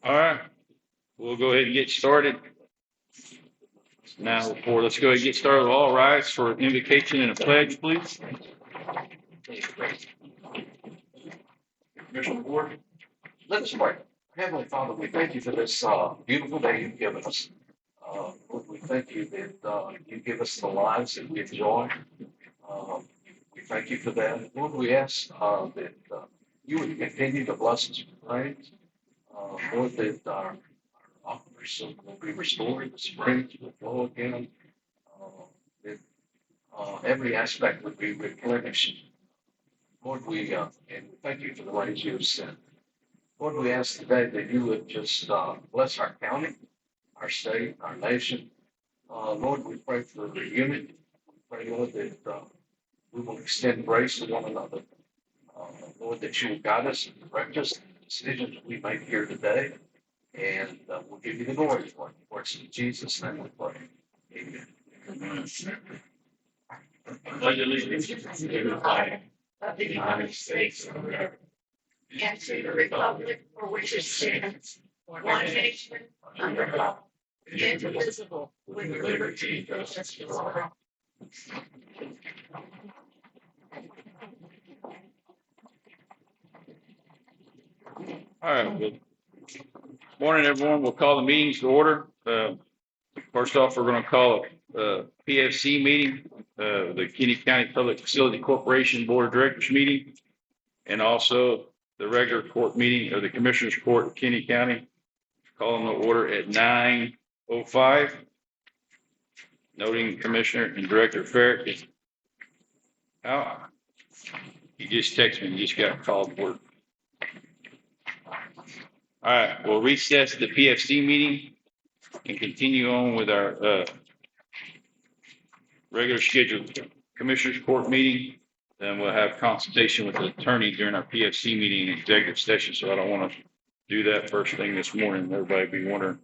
All right, we'll go ahead and get started. Now, let's go ahead and get started. All rise for invocation and a pledge, please. Commissioner Ward, let us pray. Heavenly Father, we thank you for this beautiful day you've given us. Lord, we thank you that you give us the lives that we enjoy. We thank you for that. Lord, we ask that you would continue to bless us with rains. Lord, that our aquifers will be restored, the springs will flow again, that every aspect would be replenished. Lord, we thank you for the ways you have sent. Lord, we ask today that you would just bless our county, our state, our nation. Lord, we pray for the unity. We pray, Lord, that we will extend grace to one another. Lord, that you will guide us and direct us in the decisions we make here today. And we'll give you the glory for it. For it's in Jesus' name we pray. Amen. Pledge allegiance to the flag of the United States of America and to the republic for which it stands, one nation, under God, indivisible, with liberty and justice for all. All right, good morning, everyone. We'll call the meetings to order. First off, we're going to call a PFC meeting, the Kinney County Public Facility Corporation Board of Directors meeting, and also the regular court meeting of the Commissioners Court of Kinney County. Calling the order at 9:05. Noting Commissioner and Director Ferrick is out. He just texted me. He just got called to work. All right, we'll recess the PFC meeting and continue on with our regular scheduled Commissioners Court meeting. Then we'll have consultation with the attorney during our PFC meeting and executive session. So I don't want to do that first thing this morning. Everybody be wondering,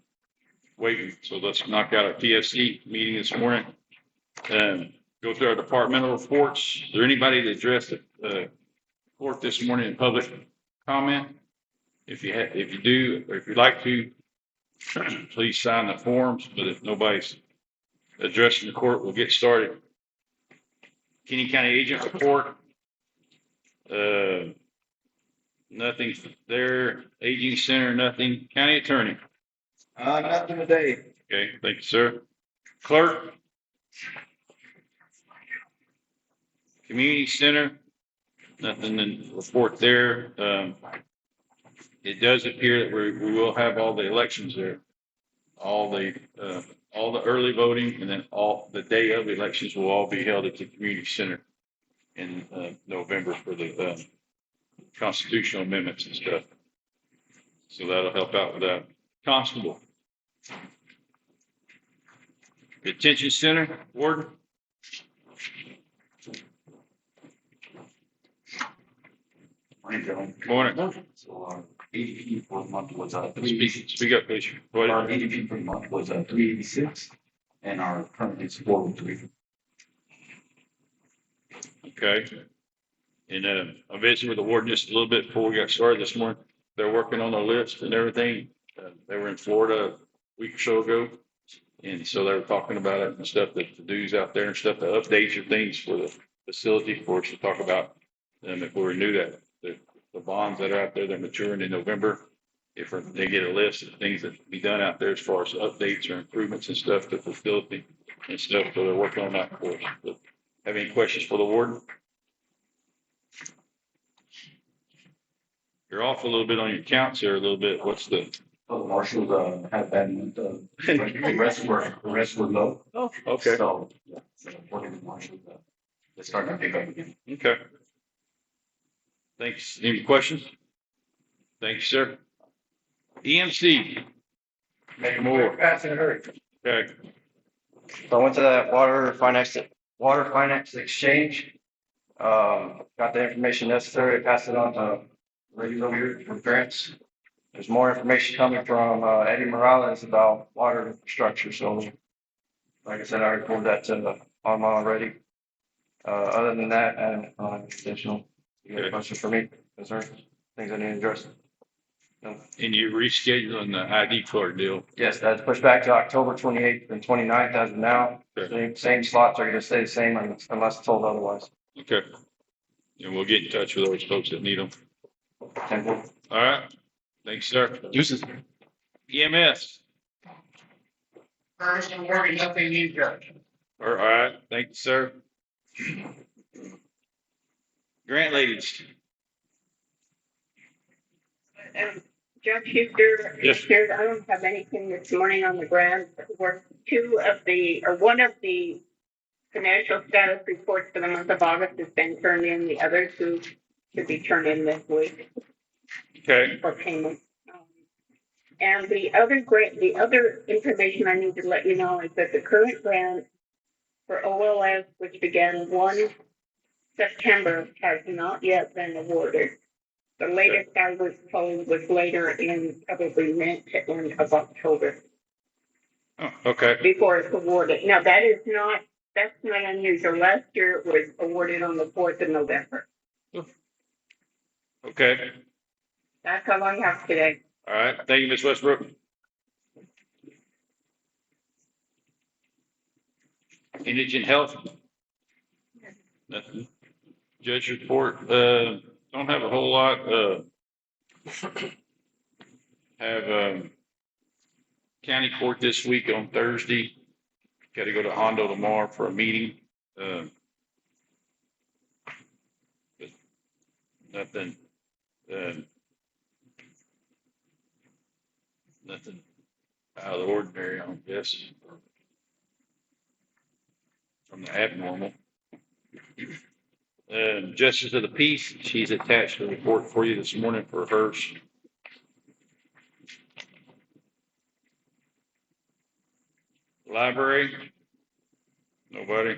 waiting. So let's knock out our PFC meeting this morning and go through our departmental reports. Is there anybody that addressed the court this morning in public comment? If you do, or if you'd like to, please sign the forms. But if nobody's addressing the court, we'll get started. Kinney County Agent report. Nothing there. Aging Center, nothing. County Attorney. Nothing today. Okay, thank you, sir. Clerk. Community Center, nothing to report there. It does appear that we will have all the elections there, all the early voting, and then all the day of elections will all be held at the community center in November for the constitutional amendments and stuff. So that'll help out with that. Constable. Detention Center, Warden. Morning, gentlemen. Morning. So our ADP for the month was Speak up, please. Go ahead. Our ADP for the month was 386, and our current is 403. Okay. And I visited with the warden just a little bit before we got started this morning. They're working on their list and everything. They were in Florida a week or so ago. And so they were talking about it and stuff, the dues out there and stuff, the updates or things for the facility for us to talk about. If we renew that, the bonds that are out there, they're maturing in November. If they get a list of things that can be done out there as far as updates or improvements and stuff to the facility and stuff. So they're working on that for us. But have any questions for the warden? You're off a little bit on your counts there a little bit. What's the? Oh, the marshals have been, the rest were low. Oh, okay. So, yeah, so working with marshals, they're starting to pick up again. Okay. Thanks. Any questions? Thanks, sir. EMC. Make more fast and hurry. Okay. So I went to that water finance exchange. Got the information necessary, passed it on to ladies over here for grants. There's more information coming from Eddie Morales about water infrastructure. So, like I said, I already pulled that to on already. Other than that, and additional, you got a question for me? Is there things I need to address? And you're rescheduling the ID card deal. Yes, that's pushed back to October 28th and 29th as of now. Okay. Same slots are gonna stay the same unless told otherwise. Okay. And we'll get in touch with those folks that need them. Temple. All right. Thanks, sir. Uses. EMS. First, working, nothing new, Judge. All right. Thank you, sir. Grant ladies. Judge Schuster, Yes. I don't have anything this morning on the grant. One of the financial status reports for the month of August has been turned in. The other two should be turned in this week Okay. for payment. And the other information I need to let you know is that the current grant for OLS, which began 1 September, has not yet been awarded. The latest I was told was later in probably mid to end of October Oh, okay. before it's awarded. Now, that's not unusual. Last year it was awarded on the 4th of November. Okay. That's all I have today. All right. Thank you, Ms. Westbrook. Indigent health. Nothing. Judge report. Don't have a whole lot. Have county court this week on Thursday. Got to go to Hondo tomorrow for a meeting. But nothing. Nothing out of the ordinary, I guess. From the abnormal. Justice of the Peace, she's attached a report for you this morning for hers. Library, nobody.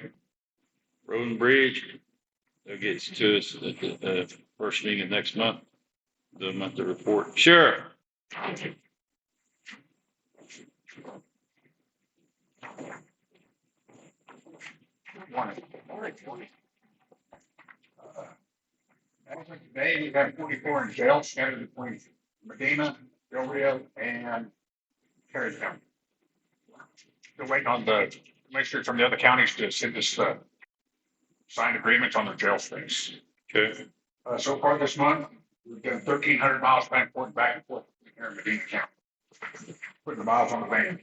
Road and Bridge, they'll get to us at the first meeting of next month. The monthly report. Sure. As of today, we've had 44 in jail, scattered between Medina, Del Rio, and Perry County. Still waiting on the commissioners from the other counties to send us signed agreements on their jail space. Okay. So far this month, we've done 1,300 miles back and forth here in Medina County. Putting the miles on the van.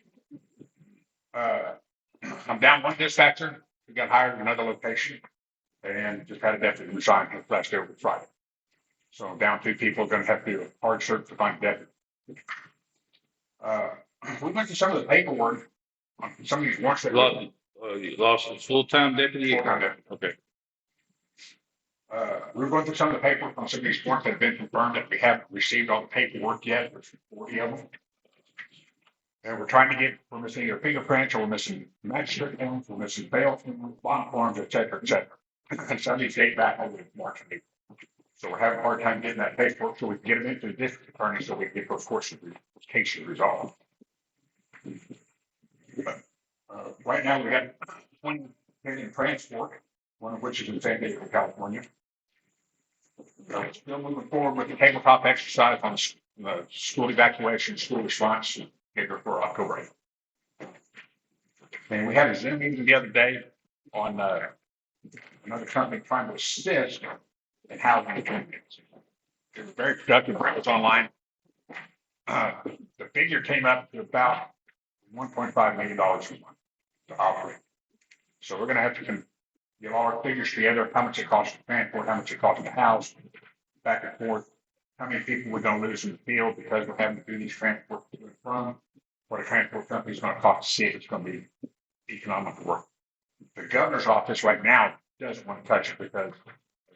I'm down one dispatcher. We got hired in another location and just had a deputy resign last day over Friday. So I'm down 2 people, going to have to do a hard search to find a deputy. We went to some of the paperwork on some of these warrants that You lost a full-time deputy? Full-time deputy. Okay. We were going through some of the paperwork on some of these warrants that have been confirmed that we haven't received all the paperwork yet. There's 40 of them. And we're trying to get, we're missing either fingerprints or we're missing magistrate forms, we're missing bail forms, bond forms, et cetera, et cetera. And some of these date back over March and April. So we're having a hard time getting that paperwork so we can get them into the district attorney so we can get those cases resolved. But, right now we got 20 in transport, one of which is in San Diego, California. We're still moving forward with the tabletop exercise on the school evacuation, school response, scheduled for October 8th. And we had a Zoom meeting the other day on another company trying to assist in housing communities. It was very productive. It was online. The figure came up to about $1.5 million a month to operate. So we're going to have to get all our figures together, how much it costs to transport, how much it costs to house, back and forth, how many people we're going to lose in the field because we're having to do these transport to and from, what a transport company is going to cost to see if it's going to be economic work. The governor's office right now doesn't want to touch it because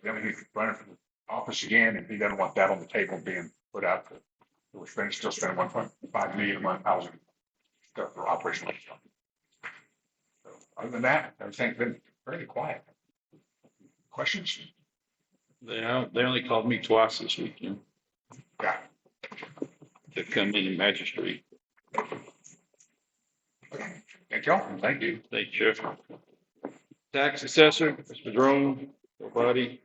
then he's running for the office again, and he doesn't want that on the table being put out. We're still spending $1.5 million a month housing stuff for operational stuff. So other than that, everything's been fairly quiet. Questions? They only called me twice this weekend Yeah. to come in and magistrate. Thank y'all. Thank you. Thank you, Sheriff. Tax assessor, Mr. Drone, nobody.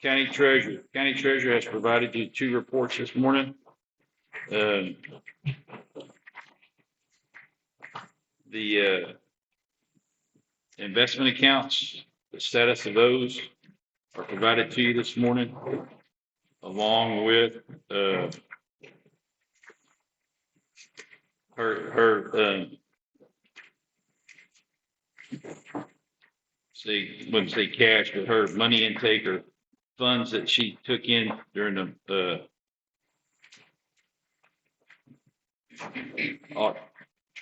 County treasurer has provided you 2 reports this morning. The investment accounts, the status of those are provided to you this morning, along with her wouldn't say cash, but her money intake or funds that she took in during the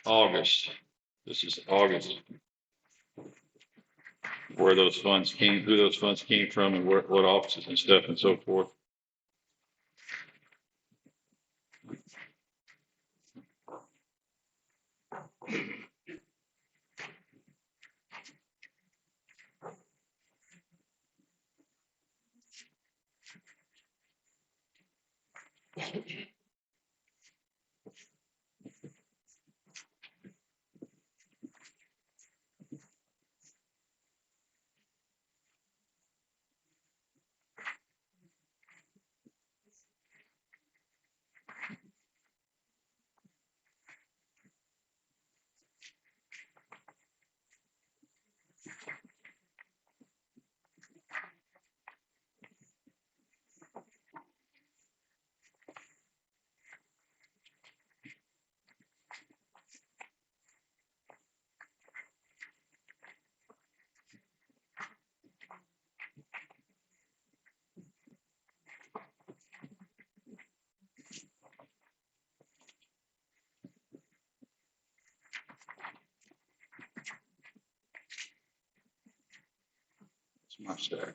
August. This is August. Where those funds came, who those funds came from, and what offices and stuff and so forth. It's my stack.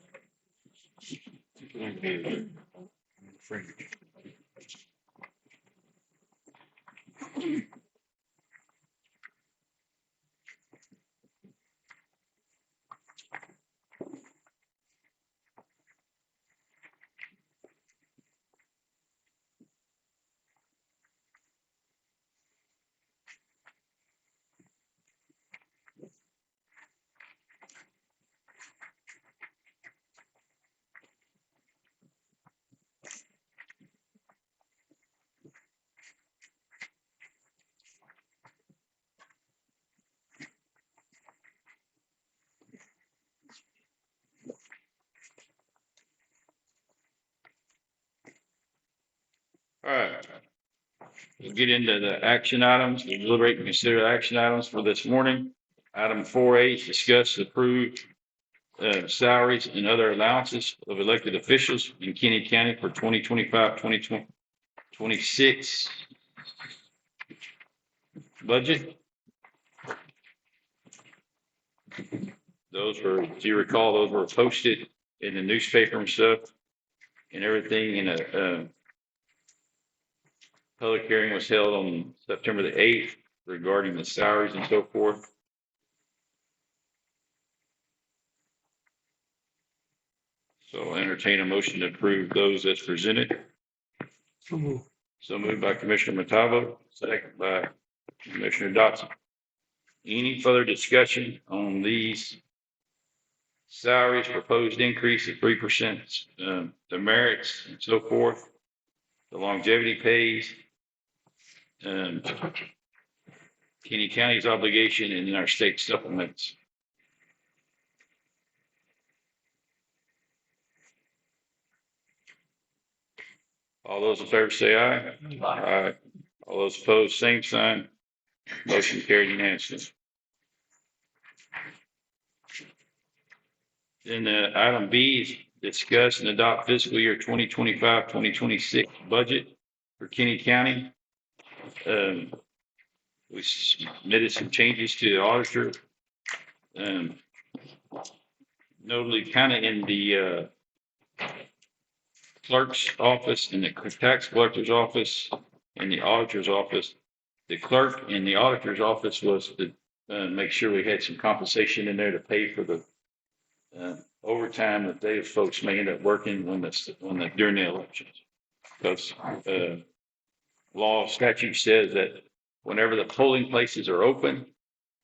All right. We'll get into the action items, we'll deliberate and consider action items for this morning. Item 4A, discuss, approve salaries and other allowances of elected officials in Kinney County for 2025-2026 budget. Those were, do you recall, those were posted in the newspaper and stuff and everything, in a public hearing was held on September the 8th regarding the salaries and so forth. So I'll entertain a motion to approve those as presented. So moved by Commissioner Matavo, second by Commissioner Dotson. Any further discussion on these salaries, proposed increase of 3%, the merits and so forth, the longevity pays, Kinney County's obligation, and in our state supplements? All those in favor say aye. Aye. All those opposed, same sign. Motion carried unanimously. Then item B is discuss and adopt fiscal year 2025-2026 budget for Kinney County. We submitted some changes to the auditor. Notably, kind of in the clerk's office and the tax collector's office and the auditor's office. The clerk in the auditor's office was to make sure we had some compensation in there to pay for the overtime that those folks may end up working during the elections. Because law statute says that whenever the polling places are open,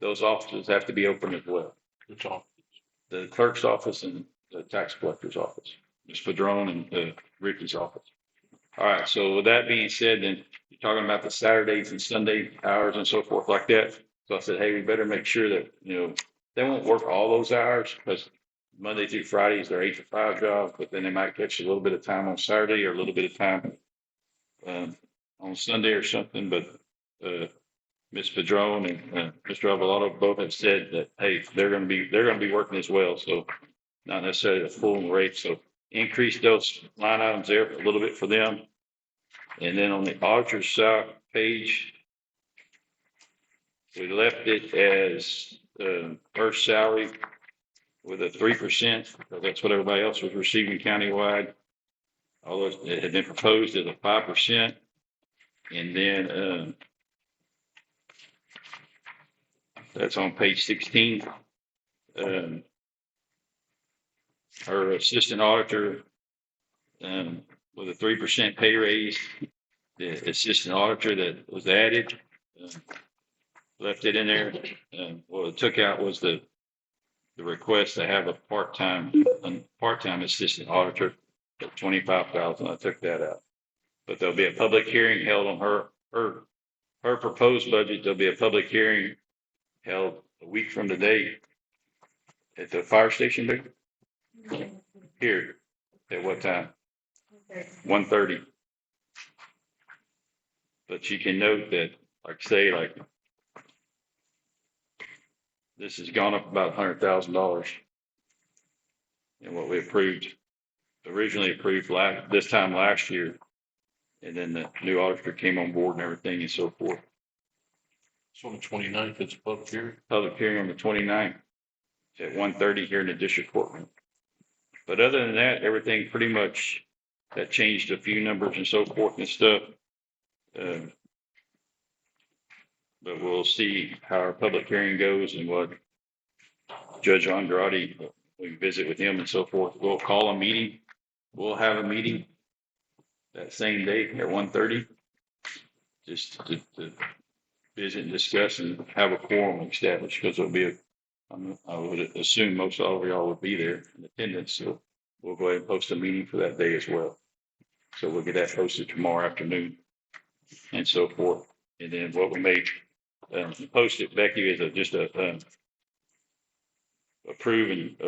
those offices have to be open as well. Which office? The clerk's office and the tax collector's office, Ms. Padron and Ricky's office. All right, so with that being said, then talking about the Saturdays and Sunday hours and so forth like that. So I said, hey, we better make sure that, they won't work all those hours because Monday through Fridays, they're 8 to 5 jobs, but then they might catch a little bit of time on Saturday or a little bit of time on Sunday or something. But Ms. Padron and Mr. Avalato both have said that, hey, they're going to be working as well. So not necessarily a full rate. So increase those line items there a little bit for them. And then on the auditor's side page, we left it as first salary with a 3%. That's what everybody else was receiving countywide. Although it had been proposed as a 5%. And then that's on page 16. Her assistant auditor with a 3% pay raise. The assistant auditor that was added, left it in there. What it took out was the request to have a part-time assistant auditor at 25,000. I took that out. But there'll be a public hearing held on her proposed budget. There'll be a public hearing held a week from today at the fire station there. Here, at what time? 1:30. But you can note that, this has gone up about $100,000 in what we originally approved this time last year. And then the new auditor came on board and everything and so forth. So on the 29th, it's a public hearing. Public hearing on the 29th at 1:30 here in the district courtroom. But other than that, everything pretty much that changed a few numbers and so forth and stuff. But we'll see how our public hearing goes and what Judge Andrade, we visit with him and so forth. We'll call a meeting. We'll have a meeting that same day at 1:30, just to visit and discuss and have a quorum established, because it'll be I would assume most all of y'all would be there in attendance. So we'll go ahead and post a meeting for that day as well. So we'll get that posted tomorrow afternoon and so forth. And then what we may post it, Becky, is just a approve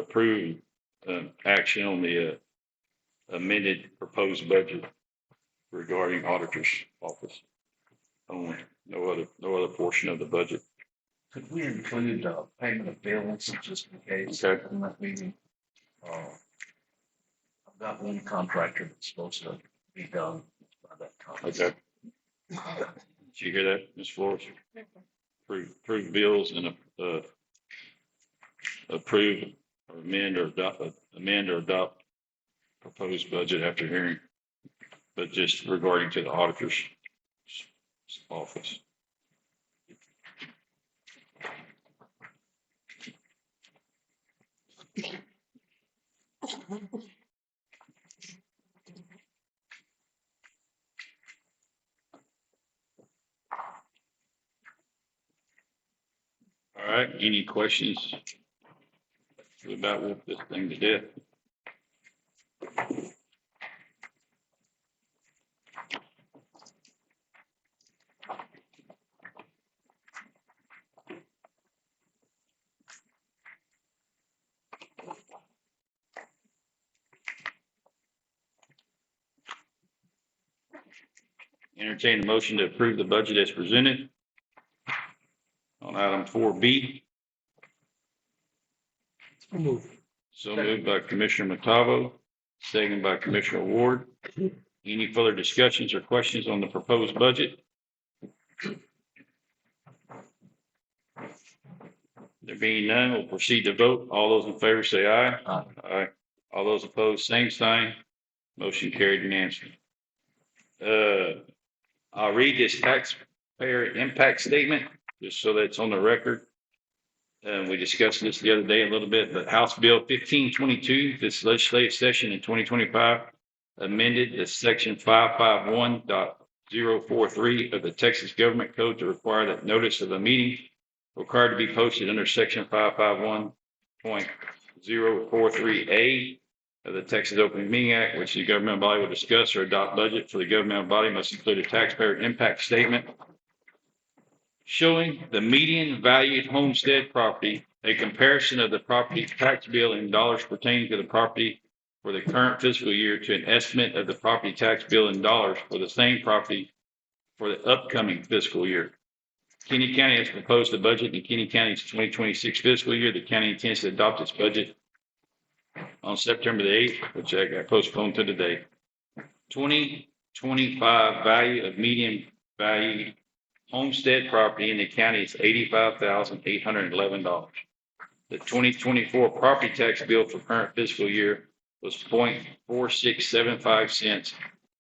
action on the amended proposed budget regarding auditor's office only. No other portion of the budget. Could we include payment of bills just in case Okay. in that meeting? I've got one contractor that's supposed to be done by that time. Okay. Did you hear that, Ms. Flores? Approve bills and approve or amend or adopt proposed budget after hearing, but just regarding to the auditor's office. All right, any questions about what this thing to death? Entertain a motion to approve the budget as presented on item 4B. So moved by Commissioner Matavo, second by Commissioner Ward. Any further discussions or questions on the proposed budget? There being none, we'll proceed to vote. All those in favor say aye. Aye. Aye. All those opposed, same sign. Motion carried unanimously. I'll read this taxpayer impact statement just so that it's on the record. We discussed this the other day a little bit, but House Bill 1522, this legislative session in 2025, amended the section 551.043 of the Texas Government Code to require that notice of a meeting required to be posted under section 551.043A of the Texas Open Meeting Act, which the governmental body will discuss or adopt budget for the governmental body must include a taxpayer impact statement showing the median valued homestead property, a comparison of the property tax bill in dollars pertaining to the property for the current fiscal year to an estimate of the property tax bill in dollars for the same property for the upcoming fiscal year. Kinney County has proposed a budget in Kinney County's 2026 fiscal year. The county intends to adopt its budget on September the 8th, which I got postponed to today. 2025 value of median value homestead property in the county is $85,811. The 2024 property tax bill for current fiscal year was 0.4675 cents,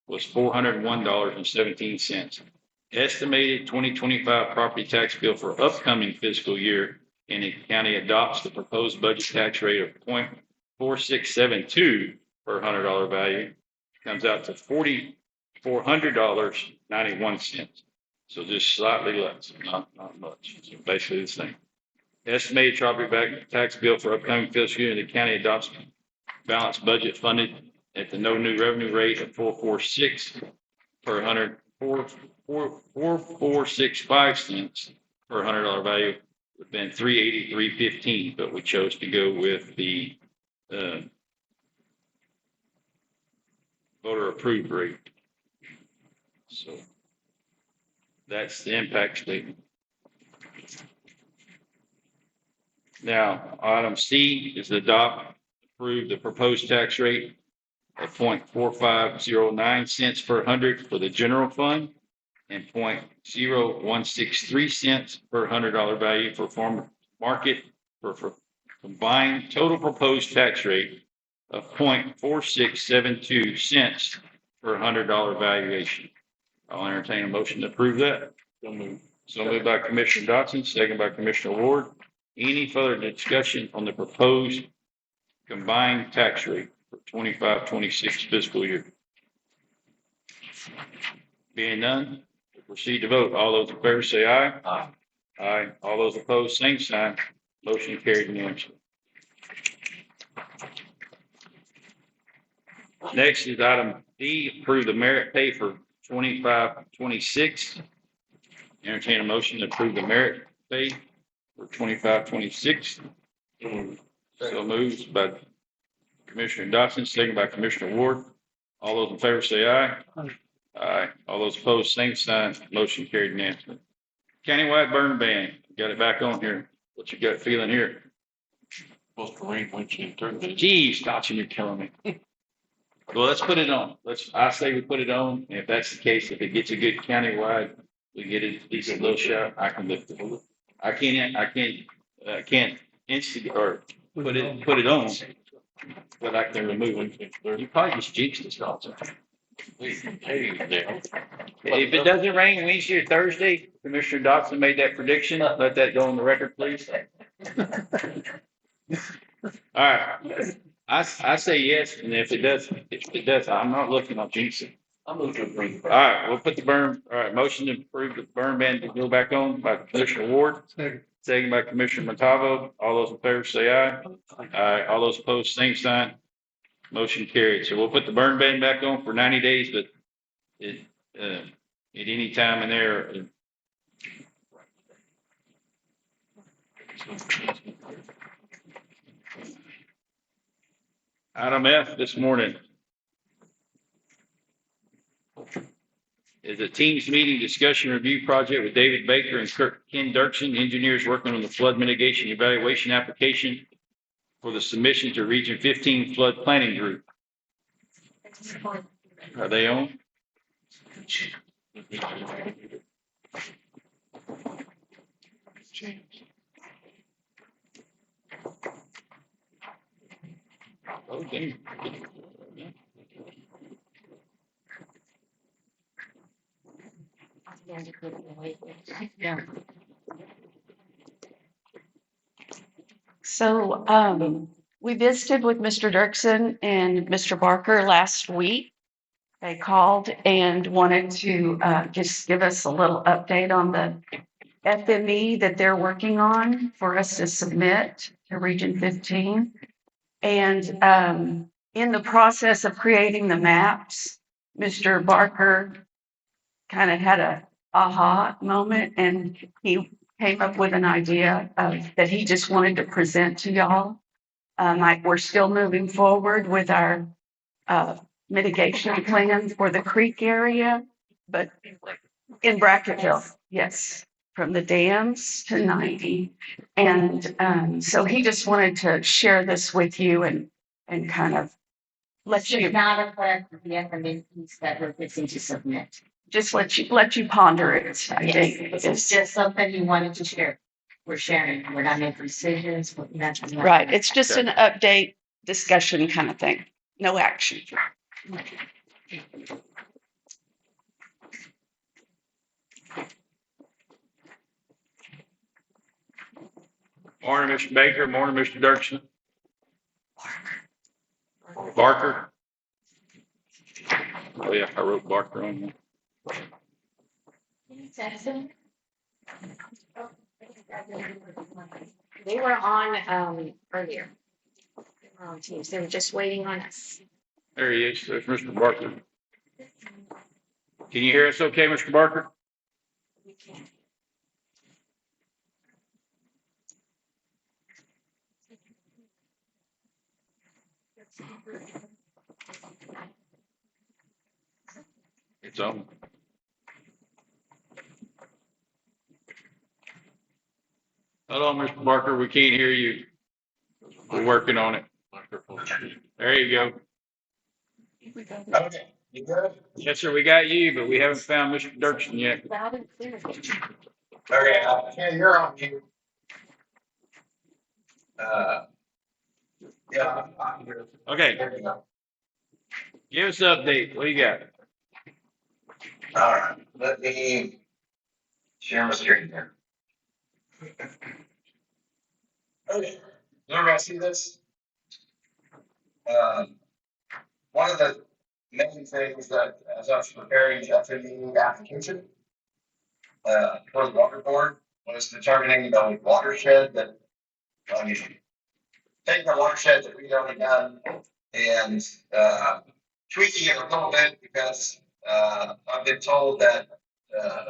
was $401.17. Estimated 2025 property tax bill for upcoming fiscal year in the county adopts the proposed budget tax rate of 0.4672 per $100 value, comes out to $4,400.91. So just slightly less, not much. So basically the same. Estimated property tax bill for upcoming fiscal year in the county adopts balanced budget funded at the no new revenue rate of 446 per 100, 4.465 cents per $100 value, would have been 383.15, but we chose to go with the voter approved rate. So that's the impact statement. Now, item C is approve the proposed tax rate of 0.4509 cents per 100 for the general fund and 0.0163 cents per $100 value for farm market for combined total proposed tax rate of 0.4672 cents per $100 valuation. I'll entertain a motion to approve that. So moved by Commissioner Dotson, second by Commissioner Ward. Any further discussion on the proposed combined tax rate for 25-26 fiscal year? Being none, we'll proceed to vote. All those in favor say aye. Aye. Aye. All those opposed, same sign. Motion carried unanimously. Next is item D, approve the merit pay for 25-26. Entertain a motion to approve the merit pay for 25-26. So moved by Commissioner Dotson, second by Commissioner Ward. All those in favor say aye. Aye. All those opposed, same sign. Motion carried unanimously. Countywide burn ban. Got it back on here. What you got feeling here? Supposed to rain Wednesday and Thursday. Geez, Dotson, you're killing me. Well, let's put it on. I say we put it on. And if that's the case, if it gets a good countywide, we get a decent little shot, I can lift it. I can't instigate or put it on, but I can remove it. You probably just jinxed this, Dotson. Hey, now. If it doesn't rain Wednesday or Thursday, Commissioner Dotson made that prediction. Let that go on the record, please. All right. I say yes, and if it does, I'm not looking, I'll jinx it. I'm going to agree. All right, we'll put the burn, all right, motion to approve the burn ban to go back on by Commissioner Ward. Second by Commissioner Montalvo. All those in favor say aye. Aye. All those opposed, same sign. Motion carried. So we'll put the burn ban back on for 90 days, but at any time in there. Item F this morning is a Teams meeting discussion review project with David Baker and Ken Dirksen, engineers working on the Flood Mitigation Evaluation application for the submission to Region 15 Flood Planning Group. Are they on? Oh, dang. So, we visited with Mr. Dirksen and Mr. Barker last week. They called and wanted to, just give us a little update on the FME that they're working on for us to submit to Region 15. And, in the process of creating the maps, Mr. Barker kind of had a aha moment, and he came up with an idea that he just wanted to present to y'all. Like, we're still moving forward with our mitigation plan for the creek area, but in Bracketville, yes, from the dams to 90. And so he just wanted to share this with you and kind of let It's you, not a part of the FMAPs that we're fixing to submit. just let you ponder it, I Yes, think. it's just something you wanted to share. We're sharing, we're not making decisions, we're not. Right, it's just an update discussion kind of thing, no action. Morning, Mr. Baker. Morning, Mr. Dirksen. Barker. Oh, yeah, I wrote Barker on there. Jackson? They were on, earlier. They were on Teams, they were just waiting on us. There he is. There's Mr. Barker. Can you hear us okay, Mr. Barker? We can't. It's on. Hello, Mr. Barker. We can't hear you. We're working on it. Microphone. There you go. Okay, you good? Yes, sir. We got you, but we haven't found Mr. Dirksen yet. Loud and clear. Okay, yeah, you're on mute. Yeah, I'm here. Okay, There you go. give us an update. What do you got? All right, let me share my screen here. Okay, you everybody see this? One of the main things that, as I was preparing the FME application, for the water board, was determining the watershed that, I mean, taking the watershed that we've already done and, tweaking it a little bit because, I've been told that,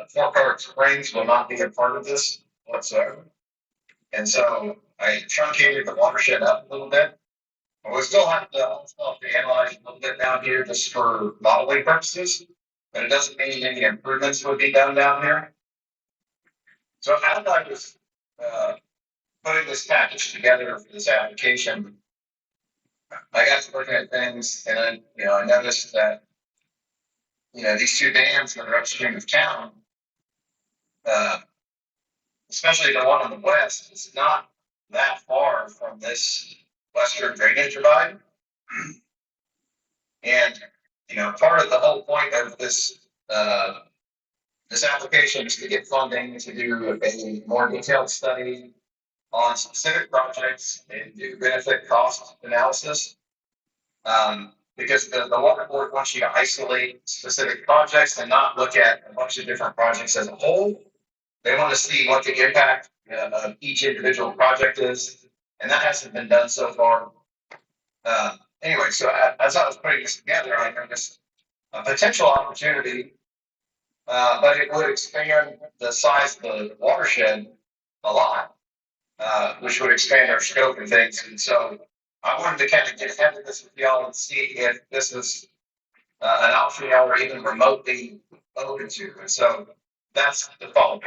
Fort Park Springs will not be a part of this whatsoever. And so I truncated the watershed up a little bit. We still have to analyze a little bit down here just for modeling purposes, but it doesn't mean any improvements would be done down here. So as I was, putting this package together for this application, I got to looking at things and I noticed that, these two dams that are upstream of town, especially the one on the west, is not that far from this western drainage divide. And, part of the whole point of this, this application is to get funding to do a more detailed study on specific projects and do benefit cost analysis. Because the water board wants you to isolate specific projects and not look at a bunch of different projects as a whole. They want to see what the impact of each individual project is, and that hasn't been done so far. Anyway, so as I was putting this together, I noticed a potential opportunity, but it would expand the size of the watershed a lot, which would expand our scope and things. And so I wanted to kind of get ahead of this with y'all and see if this is an option y'all are even remotely open to. And so that's the following.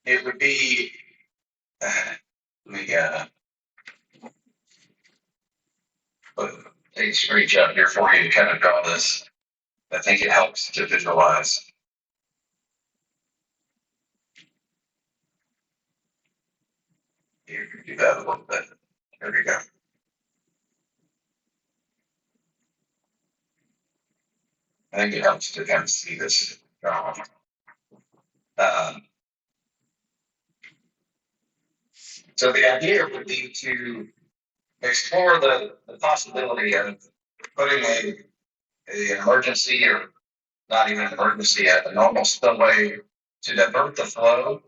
It would be, let me take a screenshot here for you to kind of draw this. I think it helps to visualize. You can do that a little bit. There we go. I think it helps to kind of see this drawn. So the idea would be to explore the possibility of putting an emergency, or not even an emergency, a normal spillway to divert the flow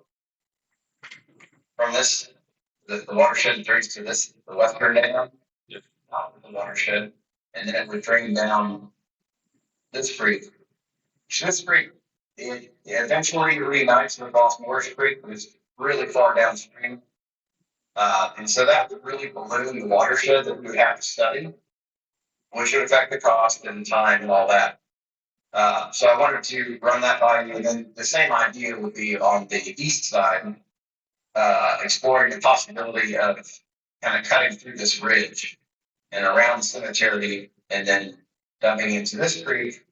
from this, the watershed drains to this, the western dam. Yes. top of the watershed, and then it would drain down this creek. This creek, it eventually reunites with Boston Morris Creek, but it's really far downstream. And so that would really balloon the watershed that we would have to study, which would affect the cost and time and all that. So I wanted to run that by you, and then the same idea would be on the east side, exploring the possibility of kind of cutting through this ridge and around the cemetery and then dumping into this creek.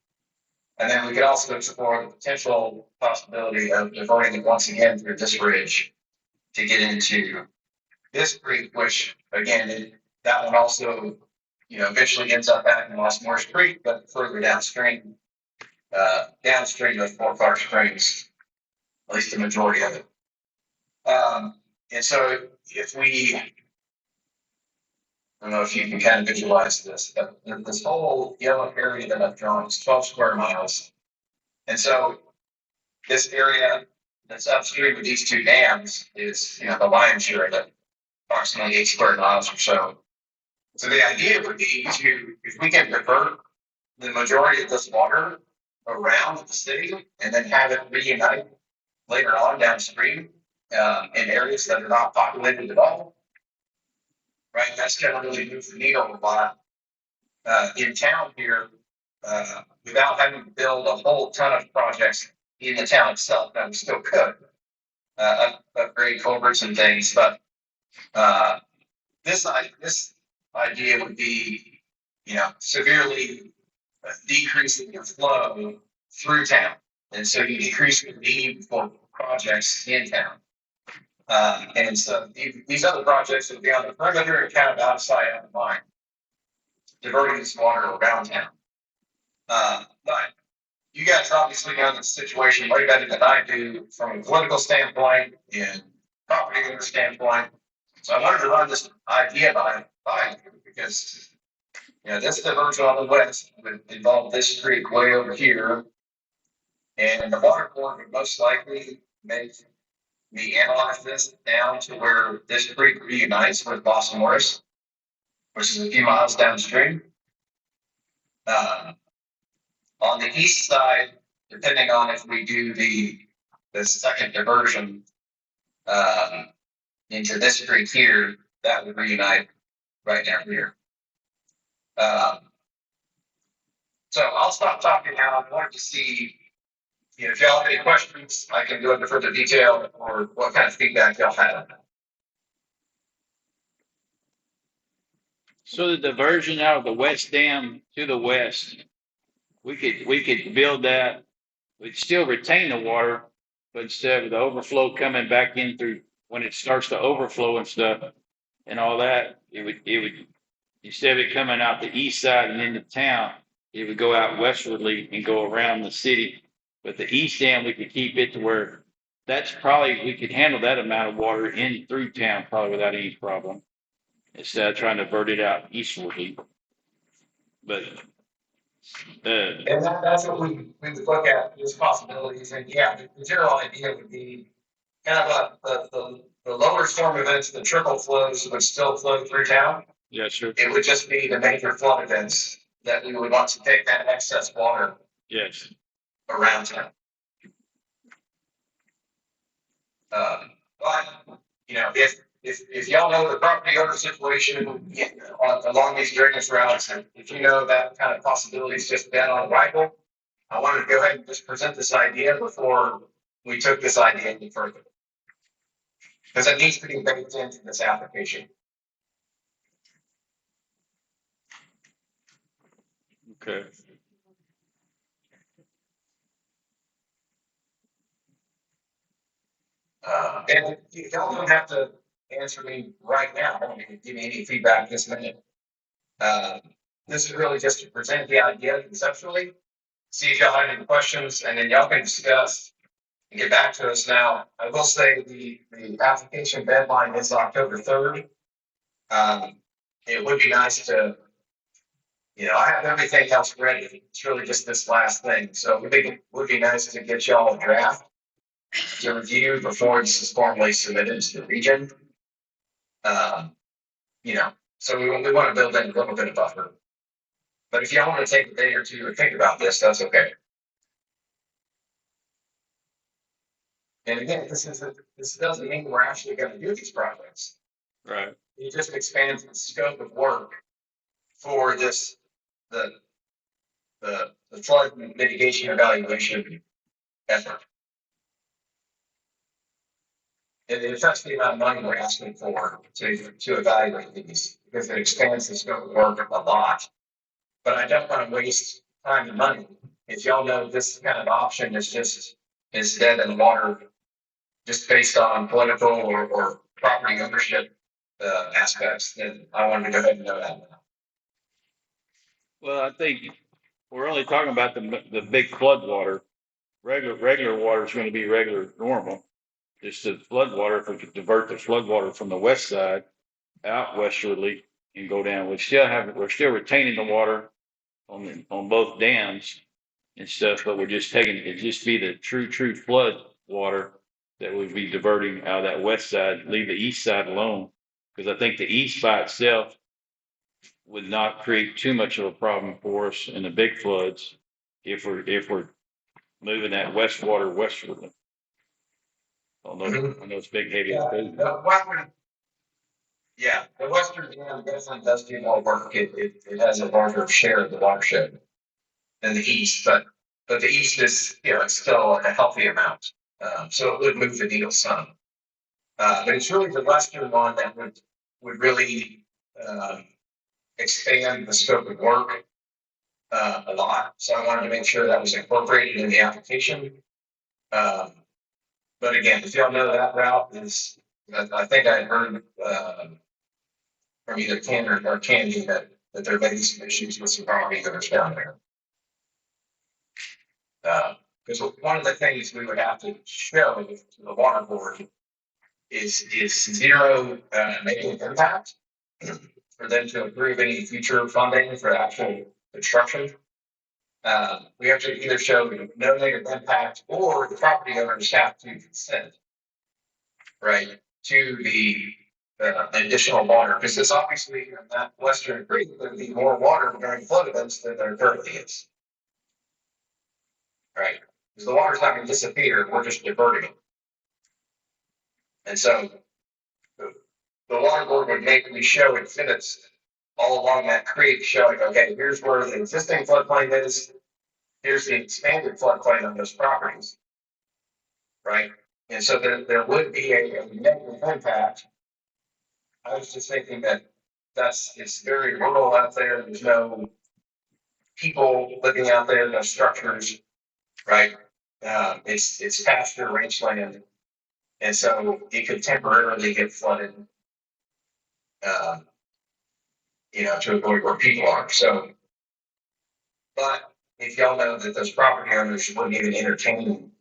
And then we could also explore the potential possibility of diverting it once again through this ridge to get into this creek, which again, that one also, eventually ends up back in Lost Morris Creek, but further downstream, downstream of Fort Clark Springs, at least the majority of it. And so if I don't know if you can kind of visualize this, but this whole yellow area that I've drawn is 12 square miles. And so this area that's upstream of these two dams is, the lion's share of it, approximately 8 square miles or so. So the idea would be if we can divert the majority of this water around the city and then have it reunite later on downstream in areas that are not populated at all. Right, that's going to really move the needle a lot in town here without having to build a whole ton of projects in the town itself. That we still could upgrade culverts and things, but this idea would be, severely decreasing your flow through town, and so you decrease the need for projects in town. And so these other projects would be on the perimeter and kind of out of sight, out of mind, diverting this water around town. But you guys obviously know the situation way better than I do from a political standpoint and property owner standpoint. So I wanted to run this idea by you because, this diversion on the west would involve this creek way over here. And the water board would most likely make me analyze this down to where this creek reunites with Boston Morris, which is a few miles downstream. On the east side, depending on if we do the second diversion into this creek here, that would reunite right down here. So I'll stop talking now. I wanted to see if y'all have any questions, I can go into further detail or what kind of feedback y'all have. So the diversion out of the west dam to the west, we could build that. We'd still retain the water, but instead of the overflow coming back in through when it starts to overflow and stuff and all that, it would instead of it coming out the east side and into town, it would go out westwardly and go around the city. But the east dam, we could keep it to where we could handle that amount of water in through town probably without any problem, instead of trying to divert it out eastwardly. But and that's what we would look at as possibilities. And yeah, the general idea would be kind of the lower storm events, the trickle flows would still flow through town. yeah, sure. It would just be the major flood events that we would want to take that excess water Yes. around town. But if y'all know the property owner situation along these drainage routes, and if you know that kind of possibility is just dead on arrival, I wanted to go ahead and just present this idea before we took this idea any further, because it needs to be baked into this application. Okay. And you don't have to answer me right now. You can give me any feedback this minute. This is really just to present the idea conceptually, see if y'all have any questions, and then y'all can discuss and get back to us. Now, I will say the application deadline is October 3rd. It would be nice to, I have everything else ready. It's really just this last thing. So it would be nice to get y'all a draft to review before this is formally submitted to the region. So we want to build in a little bit of buffer. But if y'all want to take a day or two to think about this, that's okay. And again, this doesn't mean we're actually going to do these projects. Right. It just expands the scope of work for this, the flood mitigation evaluation effort. It affects the amount of money we're asking for to evaluate these, because it expands the scope of work a lot. But I don't want to waste time and money. If y'all know this kind of option is dead in the water, just based on political or property ownership aspects, then I wanted to go ahead and know that. Well, I think we're only talking about the big flood water. Regular water is going to be regular, normal. Just the flood water, if we could divert the flood water from the west side out westerly and go down, we're still retaining the water on both dams and stuff, but we're just taking, it just be the true flood water that would be diverting out of that west side, leave the east side alone. Because I think the east by itself would not create too much of a problem for us in the big floods if we're moving that west water westwardly. On those big heavy. Yeah, the western dam definitely does do more work. It has a larger share of the watershed than the east, but the east is, it's still a healthy amount. So it would move the needle some. But it's really the western one that would really expand the scope of work a lot. So I wanted to make sure that was incorporated in the application. But again, if y'all know that route is, I think I heard from either Ken or Candy that there may be some issues with some property owners down there. Because one of the things we would have to show to the water board is zero negative impact for them to approve any future funding for actual construction. We have to either show no negative impact or the property owners have to consent, right, to the additional water, because it's obviously in that western creek, there'd be more water during flood events than there currently is. Right, because the water's not going to disappear, we're just diverting it. And so the water board would make me show exhibits all along that creek showing, okay, here's where the existing floodplain is, here's the expanded floodplain on those properties. Right, and so there would be a negative impact. I was just thinking that it's very rural out there. There's no people living out there, no structures, right? It's pasture rangeland, and so it could temporarily get flooded, to avoid where people are. So, but if y'all know that those property owners wouldn't even entertain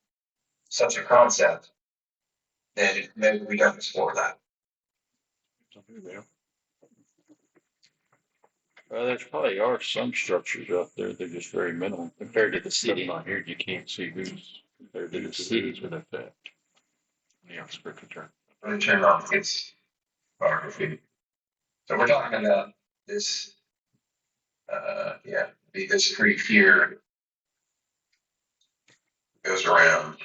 such a concept, then maybe we don't explore that. Well, there's probably are some structures out there. They're just very minimal compared to the city. On here, you can't see who's Compared to the cities city. with that. Yeah, it's quick to turn. And turn off its biography. So we're talking about this, be this creek here. Goes around.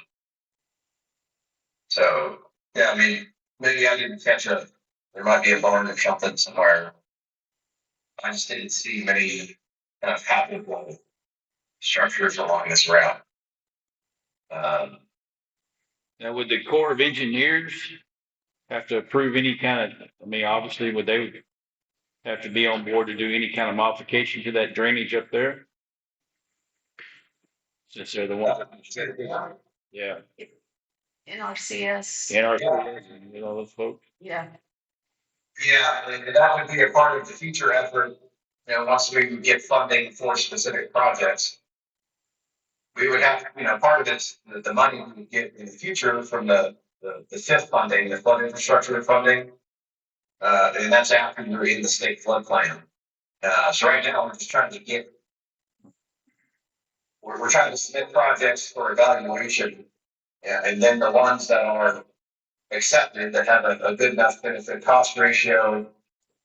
So, yeah, I mean, maybe I didn't catch there might be a barn or something somewhere. I just didn't see many kind of habitable structures along this route. Now, would the Corps of Engineers have to approve any kind of, obviously, would they have to be on board to do any kind of modification to that drainage up there? Since they're the ones, yeah, NRCS, NRCS and all those folks. yeah. Yeah, and that would be a part of the future effort, once we get funding for specific projects. We would have, part of it's the money we would get in the future from the fifth funding, the flood infrastructure funding. And that's after you're in the state flood plan. So right now, we're just trying to we're trying to submit projects for evaluation. And then the ones that are accepted, that have a good enough benefit cost ratio,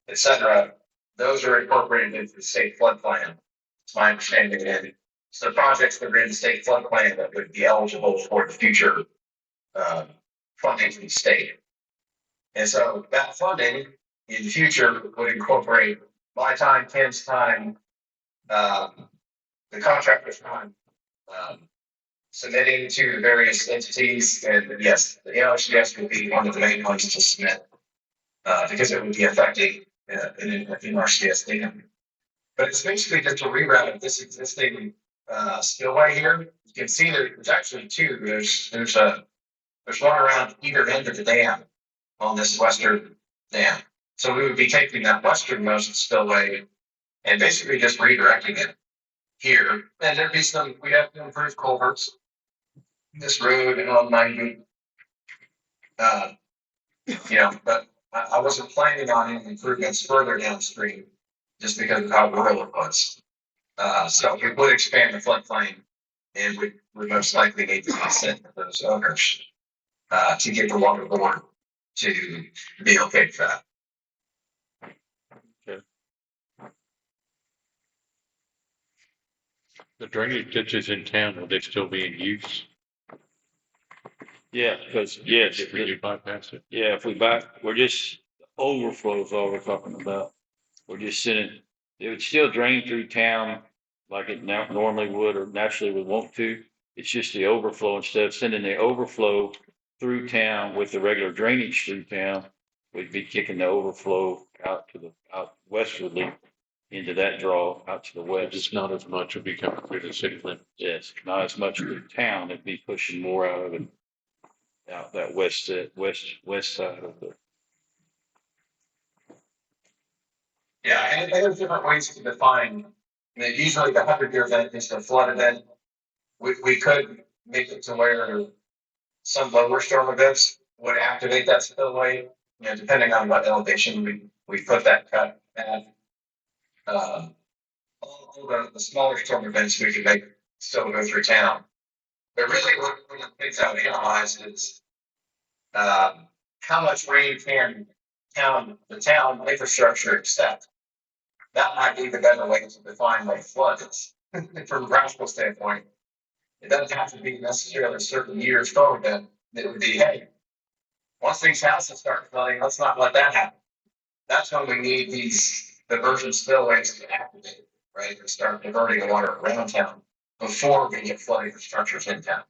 et cetera, those are incorporated into the state flood plan. It's my understanding. And so projects that are in the state flood plan that would be eligible for the future funding from the state. And so that funding in the future would incorporate my time, Ken's time, the contractor's time, submitting to the various entities. And yes, the NRCS would be one of the main ones to submit because it would be affecting an NRCS dam. But it's basically just a reroute of this existing spillway here. You can see there's actually two. There's one around either end of the dam on this western dam. So we would be taking that westernmost spillway and basically just redirecting it here. And there'd be we'd have to improve culverts, this road and on 90. But I wasn't planning on any improvements further downstream just because of how rural it was. So we would expand the floodplain and we would most likely need to consent with those owners to get the water board to be okay with that. The drainage ditches in town, will they still be in use Yeah, because, yes, if we do bypass it? yeah, if we're just, overflow is all we're talking about. We're just sending, it would still drain through town like it now normally would or naturally would want to. It's just the overflow, instead of sending the overflow through town with the regular drainage through town, we'd be kicking the overflow out westwardly into that draw out to the But west. it's not as much will be coming through the city limits. Yes, not as much through town, it'd be pushing more out of it, out that west side of the. Yeah, and there's different ways to define. Usually the 100-year event is the flood event. We could make it to where some lower storm events would activate that spillway, depending on what elevation we put that cut at. All the smaller storm events we could make still go through town. But really one of the things I would analyze is how much rain can the town infrastructure accept. That might be the better way to define what flood is from a practical standpoint. It doesn't have to be necessarily a certain year storm event. It would be, hey, once these houses start flooding, let's not let that happen. That's when we need these diversion spillways to activate, right? To start diverting the water around town before we get flood infrastructures in town.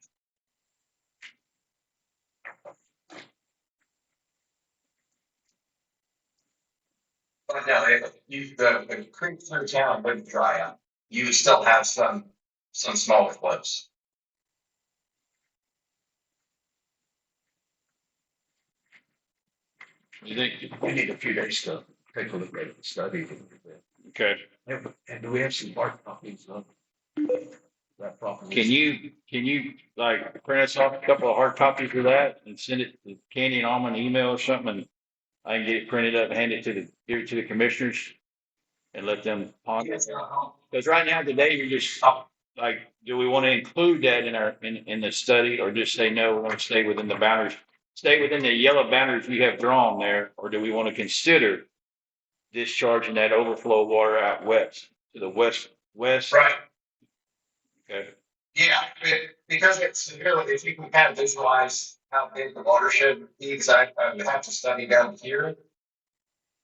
But now, if the creek through town wouldn't dry up, you would still have some smaller flows. You think, We need a few days to take a look at the study. okay, And do we have some hard copies of that property? can you like print us off a couple of hard copies of that and send it to Candy and Alma an email or something? And I can get it printed up and give it to the commissioners and let them ponder. Because right now today, you're just like, do we want to include that in the study or just say, no, we want to stay within the boundaries? Stay within the yellow boundaries we have drawn there, or do we want to consider discharging that overflow water out west to the west? Right. Okay. Yeah, because it's really, if you can kind of visualize how big the watershed would be, because I would have to study down here.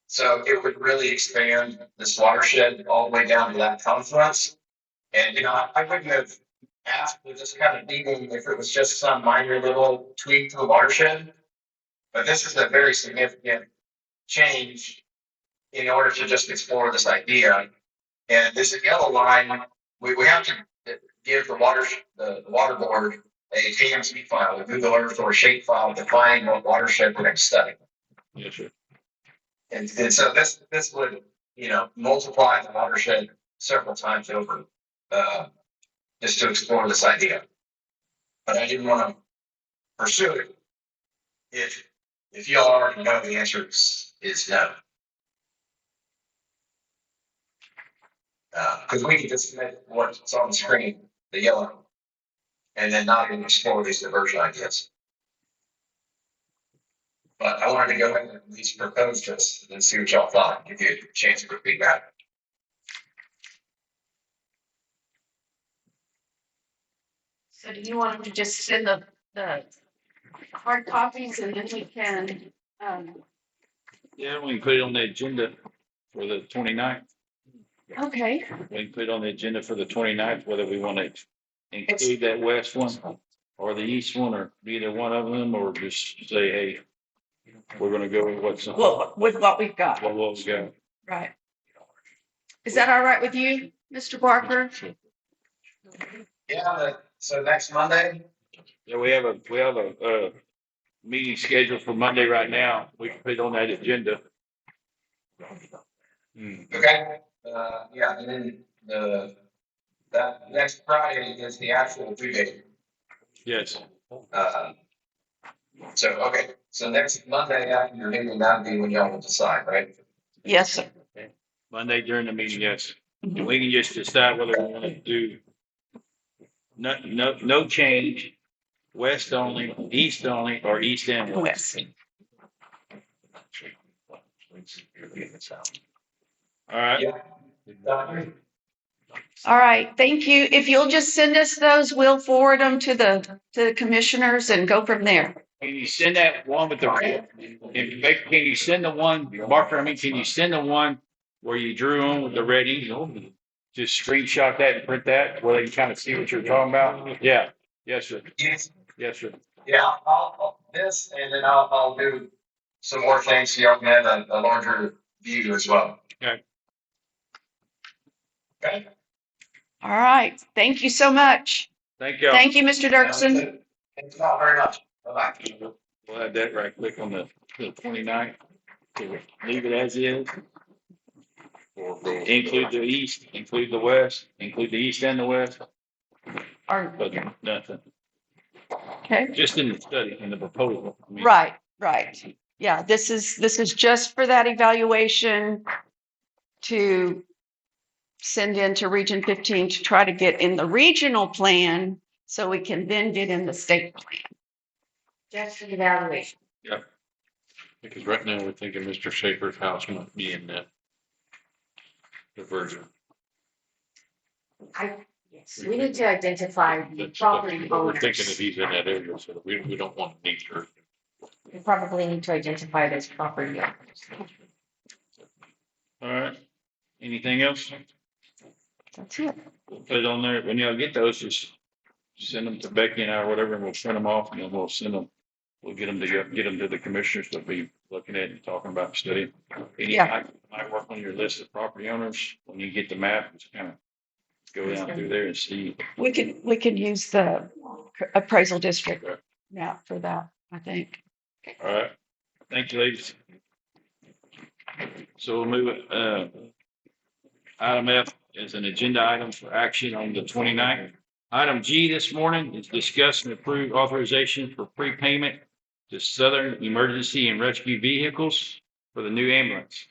So it would really expand this watershed all the way down to that confluence. And, I wouldn't have asked for this kind of digging if it was just some minor little tweak to the watershed. But this is a very significant change in order to just explore this idea. And this yellow line, we have to give the water board a TMC file, a Google Earth or shape file defining what watershed we're going to study. Yes, sir. And so this would, multiply the watershed several times over, just to explore this idea. But I didn't want to pursue it if y'all already know the answer is no. Because we can just submit what's on the screen, the yellow, and then not even explore these diversion ideas. But I wanted to go ahead and at least propose this and see what y'all thought, give you a chance for feedback. So do you want to just send the hard copies and then we can, Yeah, we can put it on the agenda for the 29th. okay, We can put it on the agenda for the 29th, whether we want to include that west one or the east one, or either one of them, or just say, hey, we're gonna go with what's. well, with what we've got, What we got. right? Is that all right with you, Mr. Barker? Yeah, so next Monday, Yeah, we have a meeting scheduled for Monday right now. We can put it on that agenda. okay, yeah, and then that next Friday is the actual due date. Yes, Uh, So, okay, so next Monday after your meeting, that'd be when y'all will decide, right? Yes, sir. Monday during the meeting, yes. We can just decide whether we want to do no change, west only, east only, or east and west. West. All right. Yeah. All right, thank you. If you'll just send us those, we'll forward them to the commissioners and go from there. Can you send that one with the, can you send the one, Barker, can you send the one where you drew on with the red easel? Just screenshot that and print that, where they can kind of see what you're talking about? Yeah, yes, sir. Yes, Yes, sir. yeah, this, and then I'll do some more things so y'all can have a larger view as well. Okay. Okay? All right, thank you so much. Thank you. Thank you, Mr. Dirksen. Thanks all very much. Bye-bye. We'll have that right click on the 29th. Leave it as is. Include the east, include the west, include the east and the west, but nothing. Okay, Just in the study, in the proposal. I mean, right, right. Yeah, this is just for that evaluation to send into Region 15 to try to get in the regional plan so we can then get in the state plan. Just an evaluation. Because right now we're thinking Mr. Schaefer's house might be in that diversion. Yes, we need to identify the That's property what we're thinking if owners. he's in that area, so we don't want to nature. We probably need to identify those property owners. all right. Anything else? That's it. We'll put it on there. When y'all get those, just send them to Becky and I or whatever, and we'll print them off and then we'll send them. We'll get them to the commissioners that be looking at and talking about the study. Yeah. Might work on your list of property owners when you get the map, just kind of go down through there and see. We could use the appraisal district now for that, I think. All right. Thank you, ladies. So we'll move it, item F is an agenda item for action on the 29th. Item G this morning is discuss and approve authorization for prepayment to Southern Emergency and Rescue Vehicles for the new ambulance.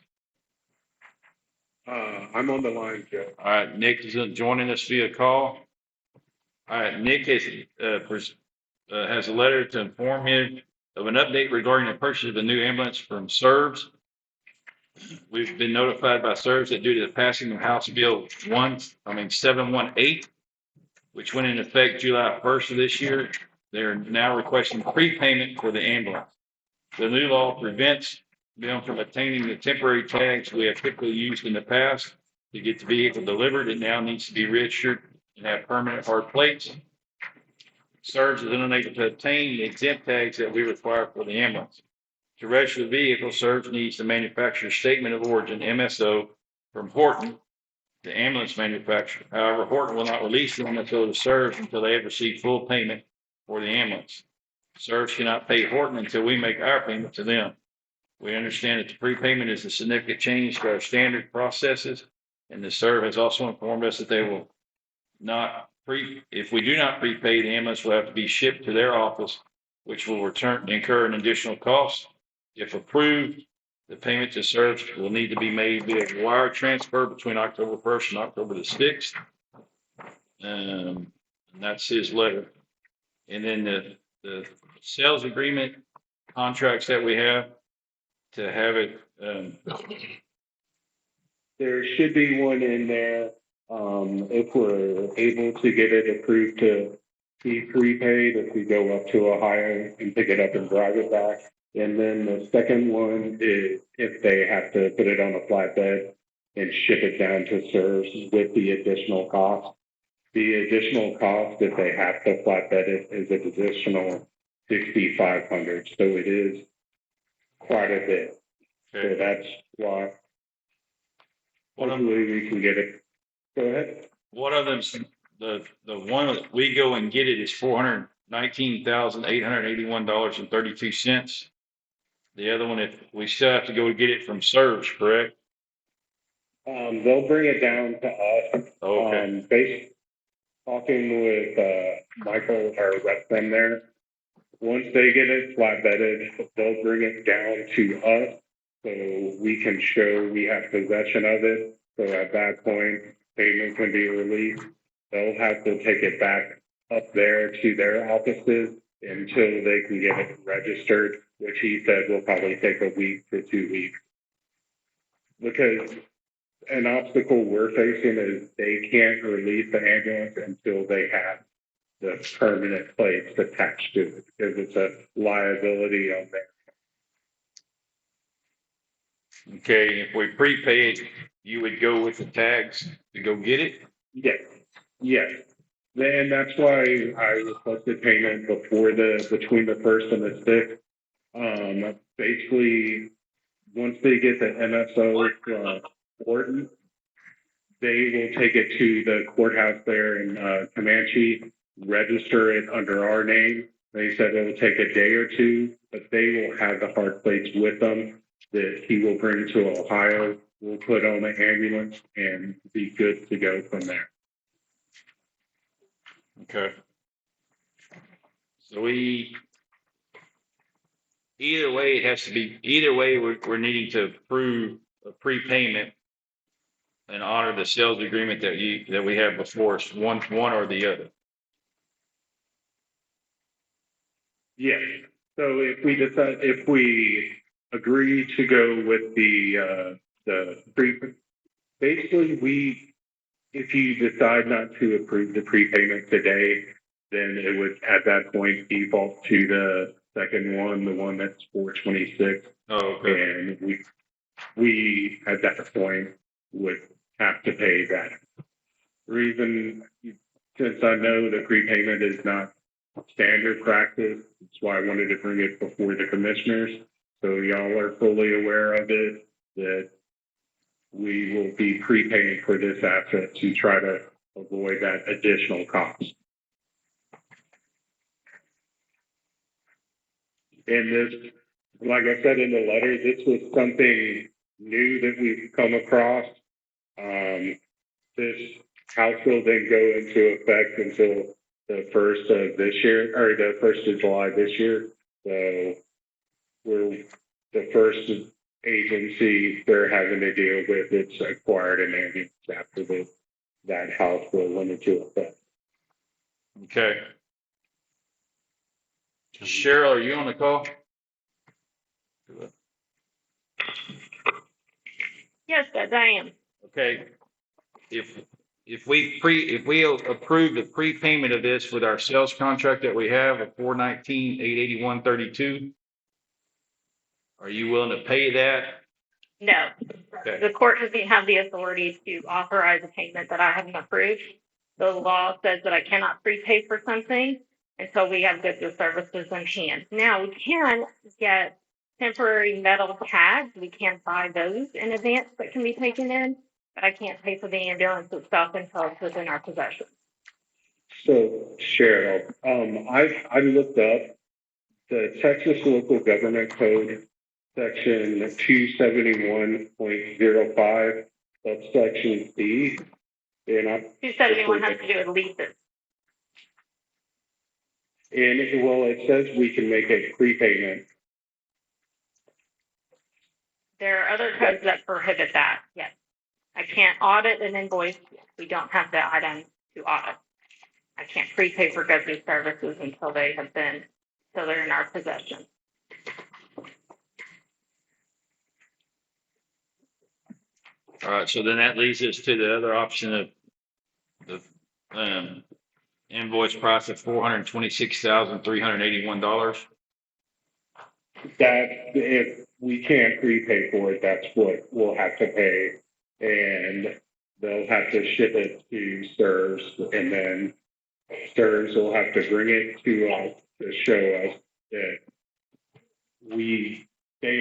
I'm on the line, Joe. All right, Nick is joining us via call. All right, Nick has a letter to inform him of an update regarding the purchase of a new ambulance from SERVS. We've been notified by SERVS that due to the passing of House Bill 718, which went into effect July 1st of this year, they're now requesting prepayment for the ambulance. The new law prevents them from obtaining the temporary tags we have typically used in the past to get the vehicle delivered. It now needs to be registered and have permanent hard plates. SERVS is unable to obtain the exempt tags that we require for the ambulance. To register the vehicle, SERVS needs the manufacturer's statement of origin, MSO, from Horton, the ambulance manufacturer. However, Horton will not release the MSO to SERVS until they have received full payment for the ambulance. SERVS cannot pay Horton until we make our payment to them. We understand that the prepayment is a significant change to our standard processes, and the SERV has also informed us that they will not if we do not prepay, the ambulance will have to be shipped to their office, which will incur an additional cost. If approved, the payment to SERVS will need to be made via wire transfer between October 1st and October the 6th. And that's his letter. And then the sales agreement contracts that we have to have it, There should be one in there, if we're able to get it approved to be prepaid, if we go up to Ohio and pick it up and drive it back. And then the second one is if they have to put it on a flatbed and ship it down to serves with the additional cost. The additional cost, if they have to flatbed it, is an additional $6,500. So it is quite a bit. So that's why hopefully we can get it. Go ahead. one of them's, the one that we go and get it is $419,881.32. The other one, if we still have to go get it from Surge, correct? They'll bring it down to us. Okay. Based talking with Michael, our rep from there. Once they get it flatbedded, they'll bring it down to us so we can show we have possession of it. So at that point, payment can be released. They'll have to take it back up there to their offices until they can get it registered, which he said will probably take a week to 2 weeks. Because an obstacle we're facing is they can't release the ambulance until they have the permanent plates attached to it, because it's a liability on there. Okay, if we prepay it, you would go with the tags to go get it? Yes, yes. And that's why I requested payment between the 1st and the 6th. Basically, once they get the MSO from Orton, they will take it to the courthouse there in Comanche, register it under our name. They said it will take a day or two, but they will have the hard plates with them that he will bring to Ohio. We'll put on the ambulance and be good to go from there. Okay. So either way, it has to be, either way, we're needing to approve a prepayment and honor the sales agreement that we have before us, one or the other. Yes. So if we agree to go with the basically if you decide not to approve the prepayment today, then it would at that point default to the second one, the one that's 426. Oh, okay. And we at that point would have to pay that. Reason, since I know the prepayment is not standard practice, that's why I wanted to bring it before the commissioners. So y'all are fully aware of it, that we will be prepaying for this asset to try to avoid that additional cost. And this, like I said in the letter, this was something new that we've come across. This House bill didn't go into effect until the 1st of this year, or the 1st of July this year. So we're the first agency they're having to deal with. It's acquired an ambulance after that House bill went into effect. Okay. Cheryl, are you on the call? Yes, guys, I am. Okay. If we approve the prepayment of this with our sales contract that we have of $419,881.32, are you willing to pay that? No, Okay. the court doesn't have the authority to authorize a payment that I haven't approved. The law says that I cannot prepay for something until we have goods or services in hand. Now, we can get temporary metal tags. We can buy those in advance that can be taken in, but I can't pay for the ambulance itself until it's within our possession. So Cheryl, I looked up the Texas Local Government Code, section 271.05, subsection C. And 271 has to do with leases. And it says we can make a prepayment. There are other codes that prohibit that. Yes. I can't audit an invoice. We don't have the item to audit. I can't prepay for goods or services until they're in our possession. All right, so then that leads us to the other option of the, invoice price of $426,381. That if we can't prepay for it, that's what we'll have to pay. And they'll have to ship it to STRS, and then STRS will have to bring it to us to show us that they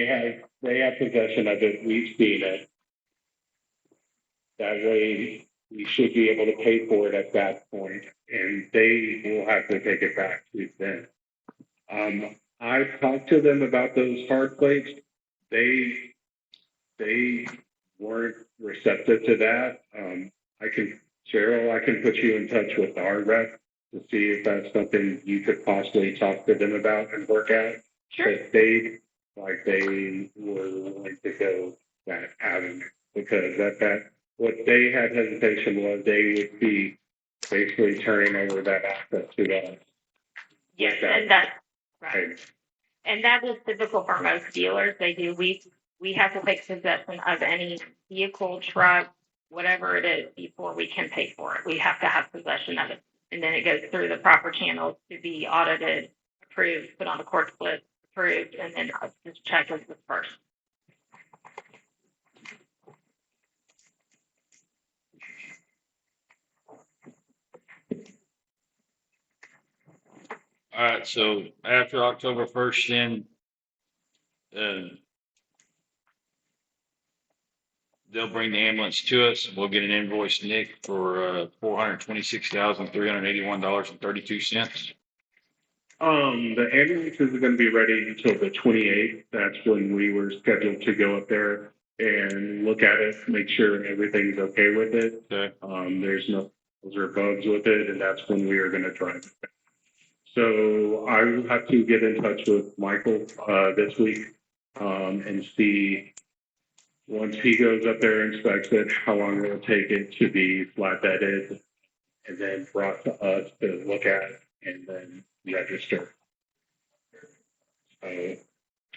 have possession of it, we've seen it. That way, we should be able to pay for it at that point, and they will have to take it back to them. I talked to them about those hard plates. They weren't receptive to that. Cheryl, I can put you in touch with our rep to see if that's something you could possibly talk to them about and work out. Sure. But they were willing to go that avenue, because that what they had hesitation was they would be basically turning over that asset to us. Yes, and that's right. And that is typical for most dealers. They do. We have to take possession of any vehicle, truck, whatever it is, before we can pay for it. We have to have possession of it. And then it goes through the proper channels to be audited, approved, put on the court list, approved, and then this check is dispersed. All right, so after October 1st, then, they'll bring the ambulance to us. We'll get an invoice, Nick, for $426,381.32. The ambulance isn't going to be ready until the 28th. That's when we were scheduled to go up there and look at it, make sure everything's okay with it. Okay. There's no bugs or bugs with it, and that's when we are going to drive it back. So I will have to get in touch with Michael this week and see, once he goes up there and inspects it, how long it will take it to be flatbedded and then brought to us to look at and then register. So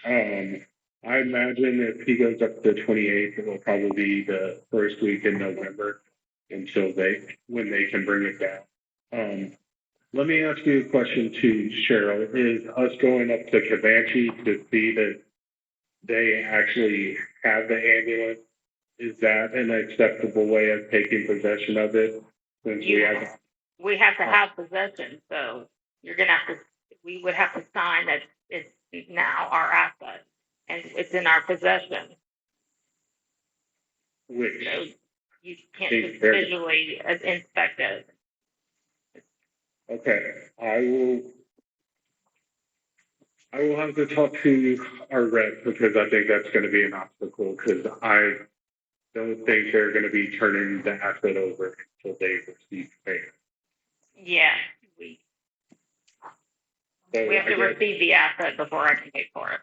I imagine if he goes up to the 28th, it will probably be the first week in November until when they can bring it down. Let me ask you a question to Cheryl. Is us going up to Comanche to see that they actually have the ambulance, is that an acceptable way of taking possession of it? Since we have to have possession, so we would have to sign that it's now our asset and it's in our possession. Which so you can't just visually inspect it. Okay, I will have to talk to our rep, because I think that's going to be an obstacle, because I don't think they're going to be turning the asset over until they receive payment. Yeah, we have to receive the asset before I can pay for it.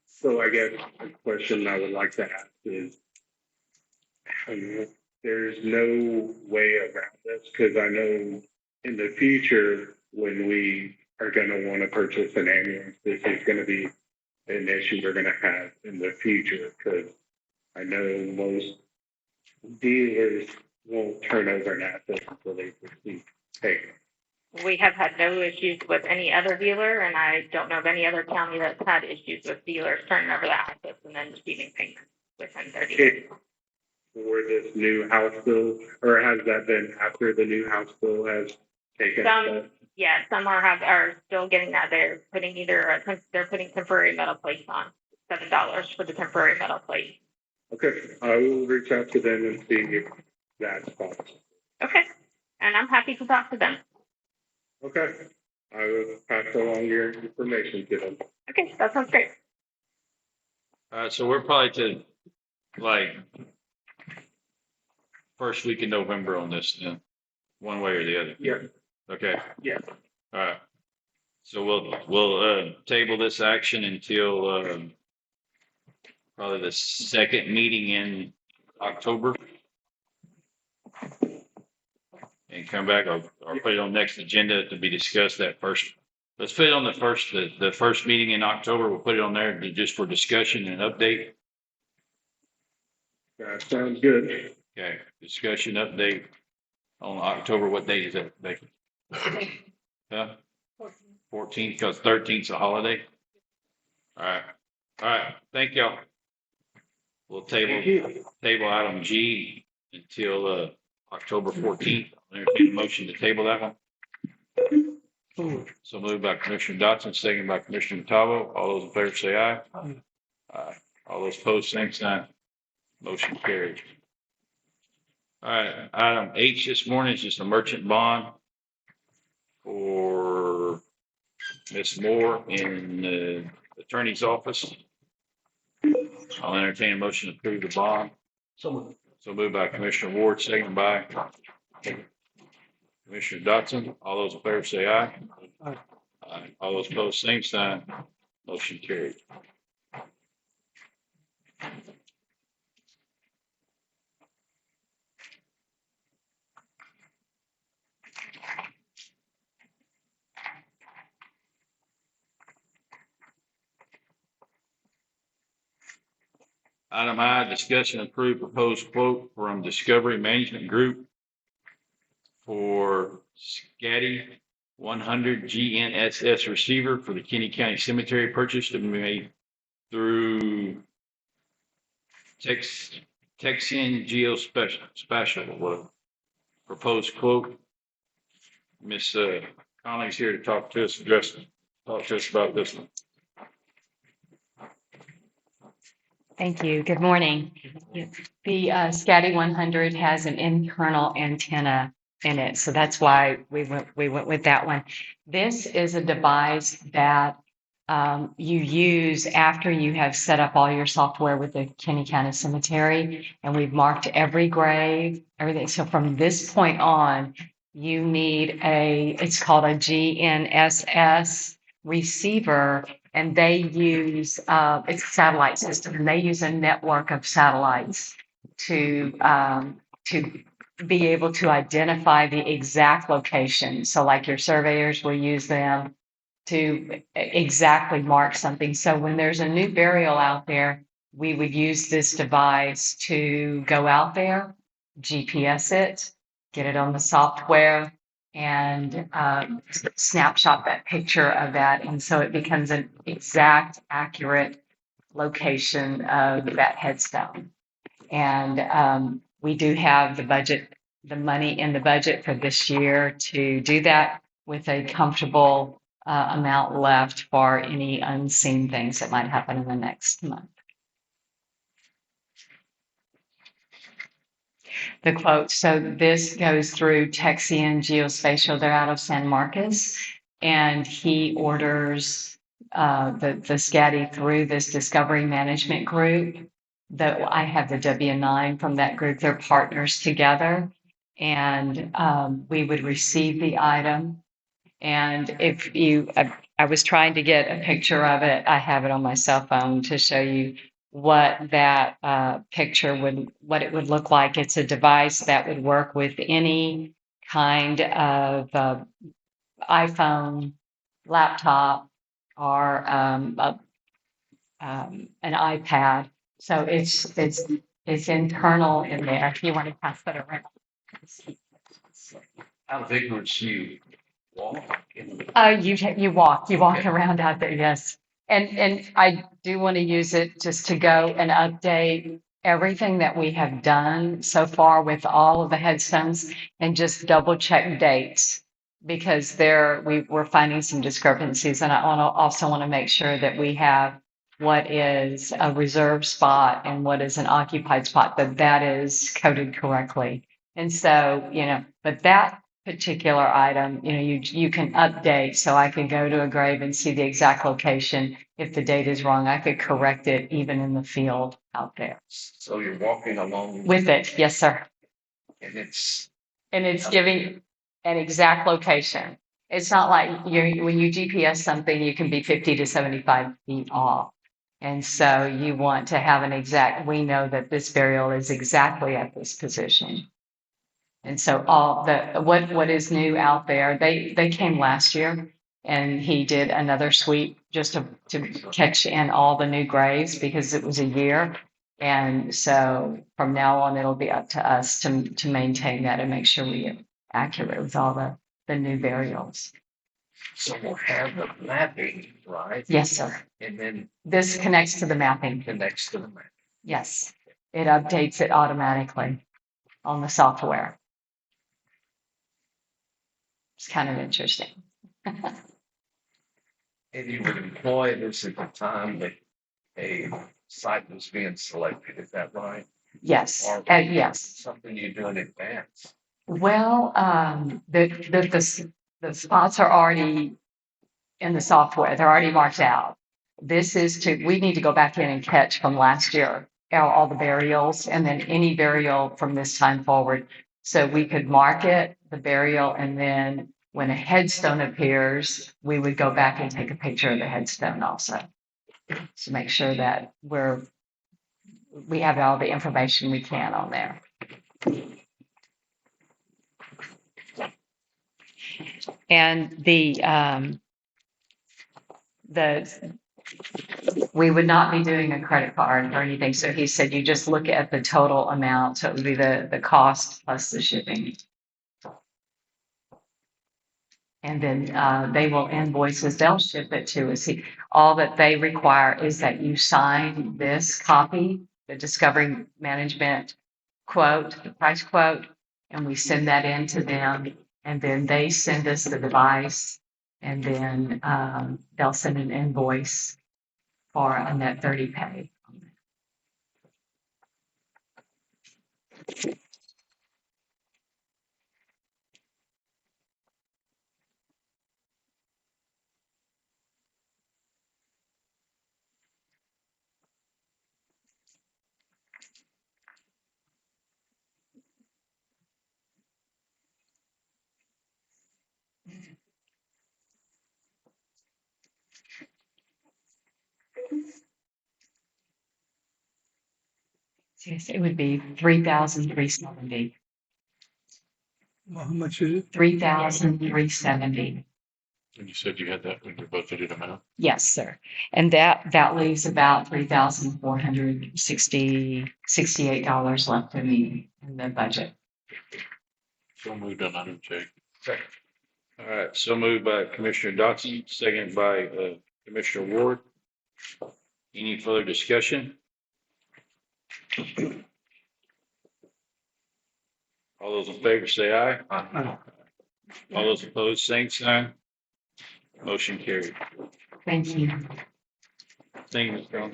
So I guess the question I would like to ask is, there's no way around this, because I know in the future, when we are going to want to purchase an ambulance, this is going to be an issue we're going to have in the future, because I know most dealers won't turn over an asset until they receive payment. We have had no issues with any other dealer, and I don't know of any other county that's had issues with dealers turning over the assets and then receiving payment within 30 days. For this new House bill, or has that been after the new House bill has taken effect? Yeah, some are still getting that. They're putting they're putting temporary metal plates on, $7 for the temporary metal plate. Okay, I will reach out to them and see if that's possible. Okay, and I'm happy to talk to them. Okay, I will pass along your information to them. Okay, that sounds great. All right, so we're probably to first week in November on this, then, one way or the other. Yeah. Okay. Yeah. All right. So we'll table this action until probably the second meeting in October, and come back. I'll put it on next agenda to be discussed. That first, let's put it on the first meeting in October. We'll put it on there just for discussion and update. That sounds good. Okay, discussion update on October, what date is that, Becky? Huh? 14th, because 13th is a holiday? All right, thank y'all. We'll table item G until, October 14th. Entertain a motion to table that one. So moved by Commissioner Dotson, second by Commissioner Tavo. All those in favor say aye. Aye. All those opposed, same sign. Motion carried. All right, item H this morning is just a merchant bond for Ms. Moore in the attorney's office. I'll entertain a motion to approve the bond. So moved by Commissioner Ward, second by Commissioner Dotson. All those in favor say aye. Aye. All those opposed, same sign. Motion carried. Item I, discussion and approve proposed quote from Discovery Management Group for SCADI 100 GNSS receiver for the Kinney County Cemetery purchase to be made through Dirksen Geospatial. Proposed quote. Miss Conley's here to talk to us about this one. Thank you. Good morning. The SCADI 100 has an internal antenna in it, so that's why we went with that one. This is a device that you use after you have set up all your software with the Kinney County Cemetery, and we've marked every grave, everything. So from this point on, you need it's called a GNSS receiver, and they use it's a satellite system, and they use a network of satellites to be able to identify the exact location. So like your surveyors will use them to exactly mark something. So when there's a new burial out there, we would use this device to go out there, GPS it, get it on the software, and snapshot that picture of that. And so it becomes an exact, accurate location of that headstone. And we do have the money in the budget for this year to do that, with a comfortable amount left for any unseen things that might happen in the next month. The quote. So this goes through Dirksen Geospatial. They're out of San Marcos, and he orders the SCADI through this Discovery Management Group. That I have the W-9 from that group. They're partners together, and we would receive the item. And if you, I was trying to get a picture of it. I have it on my cell phone to show you what that picture what it would look like. It's a device that would work with any kind of iPhone, laptop, or an iPad. So it's internal in there. If you want to pass that around. Out of ignorance, you walk. You walk around out there, yes. And I do want to use it just to go and update everything that we have done so far with all of the headstones, and just double check dates, because we're finding some discrepancies, and I also want to make sure that we have what is a reserved spot and what is an occupied spot, that is coded correctly. And so, but that particular item, you can update. So I could go to a grave and see the exact location. If the date is wrong, I could correct it even in the field out there. So you're walking along With it, yes, sir. and it's Giving an exact location. It's not like when you GPS something, you can be 50 to 75 feet off. And so you want to have we know that this burial is exactly at this position. And so what is new out there, they came last year, and he did another sweep just to catch in all the new graves, because it was a year. And so from now on, it'll be up to us to maintain that and make sure we are accurate with all the new burials. So we'll have the mapping, right? Yes, sir. And then This connects to the mapping. connects to the map. Yes. It updates it automatically on the software. It's kind of interesting. And you would employ this at the time that a site was being selected, is that right? Yes, Or yes. something you do in advance? Well, the spots are already in the software. They're already marked out. This is we need to go back in and catch from last year, all the burials, and then any burial from this time forward. So we could mark it, the burial, and then when a headstone appears, we would go back and take a picture of the headstone also. To make sure that we have all the information we can on there. And we would not be doing a credit card or anything. So he said, you just look at the total amount. So it would be the cost plus the shipping. And then they will invoice us. They'll ship it to us. All that they require is that you sign this copy, the Discovery Management quote, the price quote, and we send that in to them. And then they send us the device, and then they'll send an invoice for a net 30 pay. Yes, it would be 3,370. Well, how much is it? 3,370. And you said you had that in your budgeted amount? Yes, sir. And that leaves about $3,468 left in the budget. So moved on item J. All right, so moved by Commissioner Dotson, second by Commissioner Ward. Any further discussion? All those in favor say aye. Uh, All those opposed, same sign. Motion carried. Thank you. Thank you, Ms. Brown.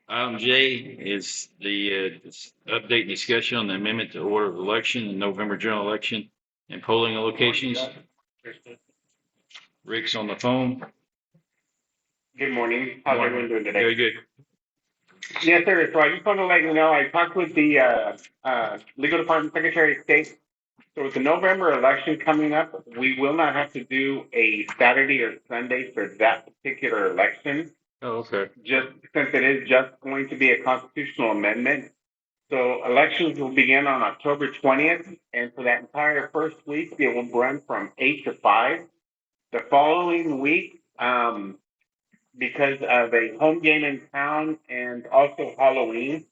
Item J is the update and discussion on the amendment to order of election and November general election and polling locations. Rick's on the phone. Good morning. How's everyone doing today? Very good. Yes, sir. So I just want to let you know, I talked with the legal department secretary of state. So with the November election coming up, we will not have to do a Saturday or Sunday for that particular election. Oh, okay. Just since it is just going to be a constitutional amendment. So elections will begin on October 20th. And for that entire first week, it will run from 8 to 5. The following week, because of a home game in town and also Halloween,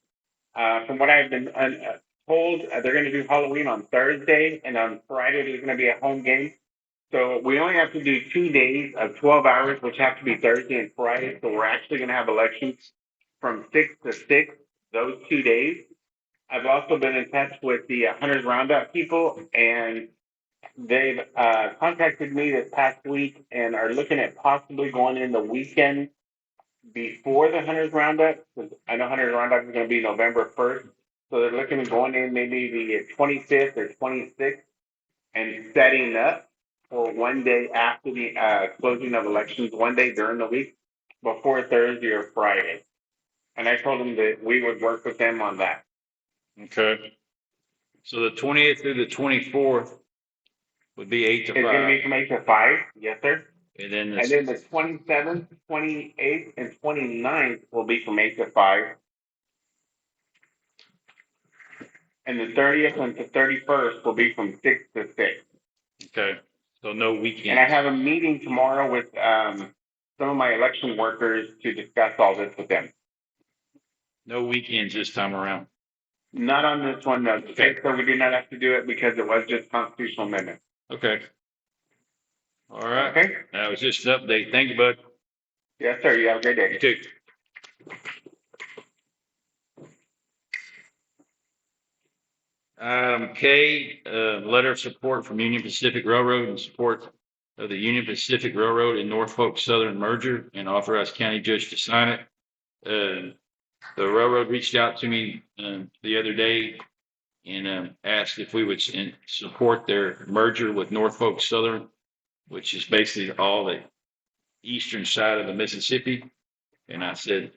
from what I've been told, they're going to do Halloween on Thursday, and on Friday there's going to be a home game. So we only have to do 2 days of 12 hours, which have to be Thursday and Friday. So we're actually going to have elections from 6 to 6 those 2 days. I've also been in touch with the Hunters Roundup people, and they've contacted me this past week and are looking at possibly going in the weekend before the Hunters Roundup, because I know Hunters Roundup is going to be November 1st. So they're looking at going in maybe the 25th or 26th and setting up for 1 day after the closing of elections, 1 day during the week before Thursday or Friday. And I told them that we would work with them on that. Okay. So the 20th through the 24th would be 8 to 5. It's going to be from 8 to 5, yes, sir. And then And then the 27th, 28th, and 29th will be from 8 to 5. And the 30th and the 31st will be from 6 to 6. Okay, so no And I weekend. have a meeting tomorrow with some of my election workers to discuss all this with them. No weekends this time around. Not on this one, no. Okay. So we did not have to do it because it was just constitutional amendment. Okay. All right. Okay? That was just an update. Thank you, bud. Yes, sir. You have a great day. You too. Item K, letter of support from Union Pacific Railroad in support of the Union Pacific Railroad and Norfolk Southern merger and authorize county judge to sign it. The railroad reached out to me the other day and asked if we would support their merger with Norfolk Southern, which is basically all the eastern side of the Mississippi. And I said,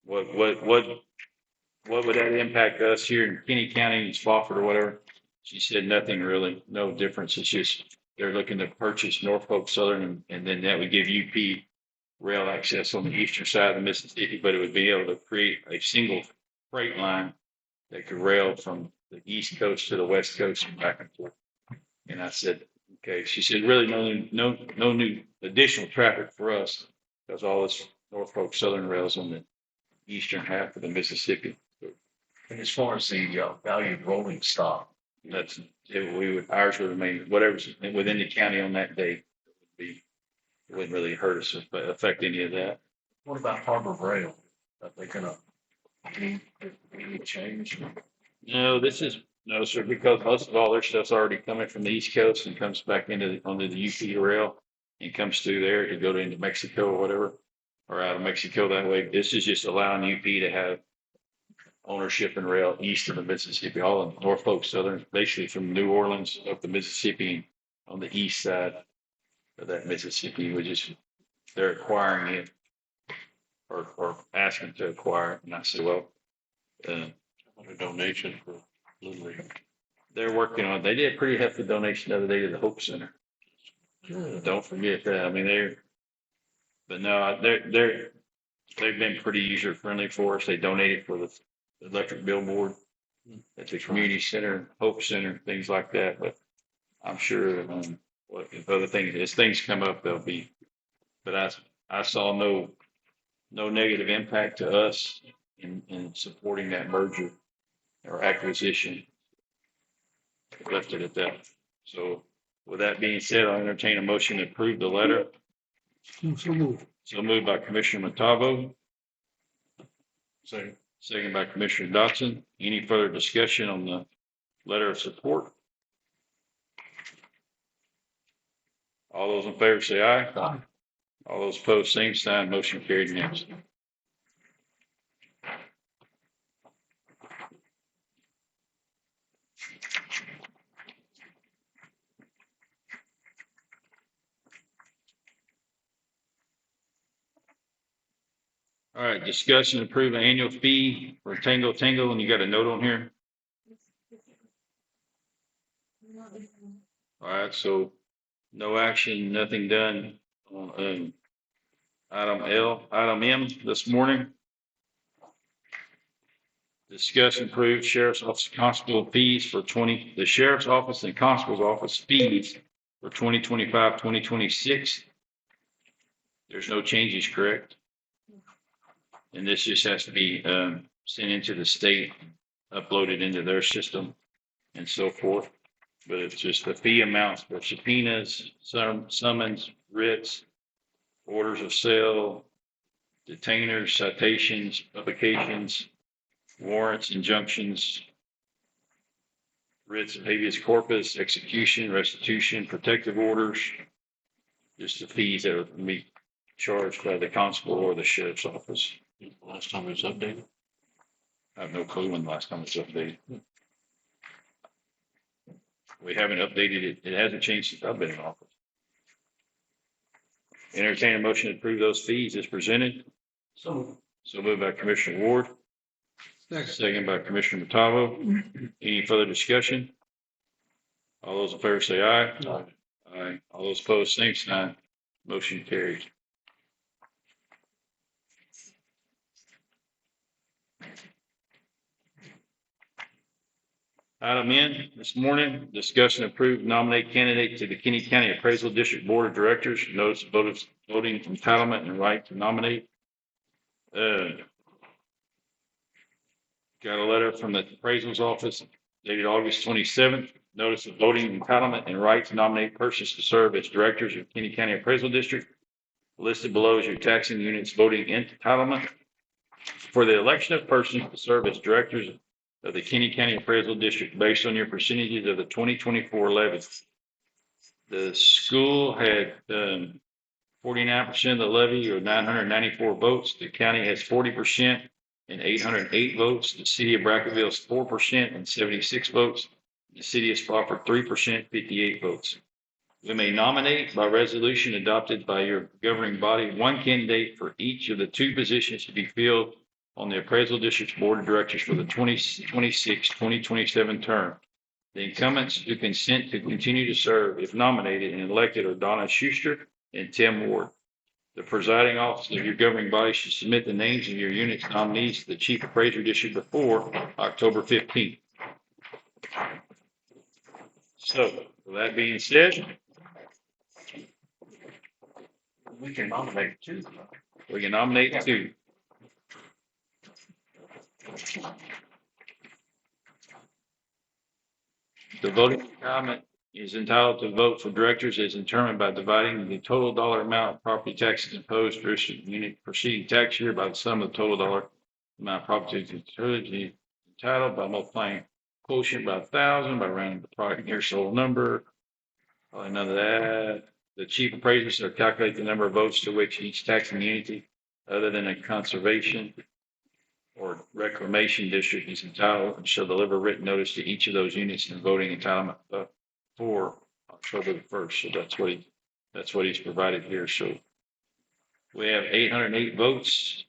what would that impact us here in Kinney County, Spofford or whatever? She said nothing really, no difference. It's just they're looking to purchase Norfolk Southern and then that would give UP rail access on the eastern side of the Mississippi, but it would be able to create a single freight line that could rail from the east coast to the west coast and back and forth. And I said, okay. She said, really no new additional traffic for us because all this Norfolk Southern rails on the eastern half of the Mississippi. And as far as the valued rolling stock, That's ours would remain whatever's within the county on that day. It wouldn't really hurt us or affect any of that. what about Harbor Rail? Are they gonna change? No, sir, because most of all their stuff's already coming from the East Coast and comes back onto the UP rail and comes through there to go into Mexico or whatever, or out of Mexico that way. This is just allowing UP to have ownership and rail east of the Mississippi, all of Norfolk Southern, basically from New Orleans up the Mississippi on the east side of that Mississippi, they're acquiring it or asking to acquire it. And I said, well, A donation for delivery. they're working on it. They did a pretty hefty donation the other day to the Hope Center. Don't forget that. I mean, they've been pretty user friendly for us. They donated for the electric billboard at the community center, Hope Center, things like that. But I'm sure if other things, as things come up, they'll be. But I saw no negative impact to us in supporting that merger or acquisition. Left it at that. So with that being said, I'll entertain a motion to approve the letter. So moved. So moved by Commissioner Matavo, So second by Commissioner Dotson. Any further discussion on the letter of support? All those in favor say aye. Aye. All those opposed, same sign. Motion carried unanimously. All right, discussion and approve an annual fee for Tango Tango, and you got a note on here? All right, so no action, nothing done on item M this morning. Discuss and approve sheriff's office constable fees for the sheriff's office and constable's office fees for 2025, 2026. There's no changes, correct? And this just has to be sent into the state, uploaded into their system and so forth. But it's just the fee amounts for subpoenas, summons, writs, orders of sale, detainers, citations, publications, warrants, injunctions, writs of habeas corpus, execution, restitution, protective orders, just the fees that are be charged by the constable or the sheriff's office. last time it was updated. I have no clue when the last time it was updated. We haven't updated it. It hasn't changed since I've been in office. Entertain a motion to approve those fees as presented. So moved by Commissioner Ward, second by Commissioner Matavo. Any further discussion? All those in favor say aye. Aye. Aye. All those opposed, same sign. Motion carries. Item N this morning, discuss and approve nominate candidate to the Kinney County Appraisal District Board of Directors. Notice of voting entitlement and right to nominate. Got a letter from the appraisal's office dated August 27th. Notice of voting entitlement and right to nominate persons to serve as directors of Kinney County Appraisal District. Listed below is your taxing units voting entitlement. For the election of persons to serve as directors of the Kinney County Appraisal District based on your percentages of the 2024 levy. The school had 49% of the levy, or 994 votes. The county has 40% and 808 votes. The city of Bracketville is 4% and 76 votes. The city of Spofford 3%, 58 votes. We may nominate by resolution adopted by your governing body one candidate for each of the two positions to be filled on the Appraisal District's Board of Directors for the 2026-2027 term. The incumbents who consent to continue to serve, if nominated and elected, are Donna Schuster and Tim Ward. The presiding officer of your governing body should submit the names of your unit's nominees to the Chief Appraiser District before October 15th. So, with that being said, We can nominate two. we can nominate two. The voting requirement is entitled to vote for directors as determined by dividing the total dollar amount of property taxes imposed for each unit preceding tax year by the sum of the total dollar amount of property taxes entitled by multiplying quotient by 1,000 by rounding the product near whole number. Probably none of that. The chief appraisers shall calculate the number of votes to which each taxing unity, other than a conservation or reclamation district, is entitled, and shall deliver written notice to each of those units in voting entitlement for October the 1st. So that's what he's provided here. So we have 808 votes.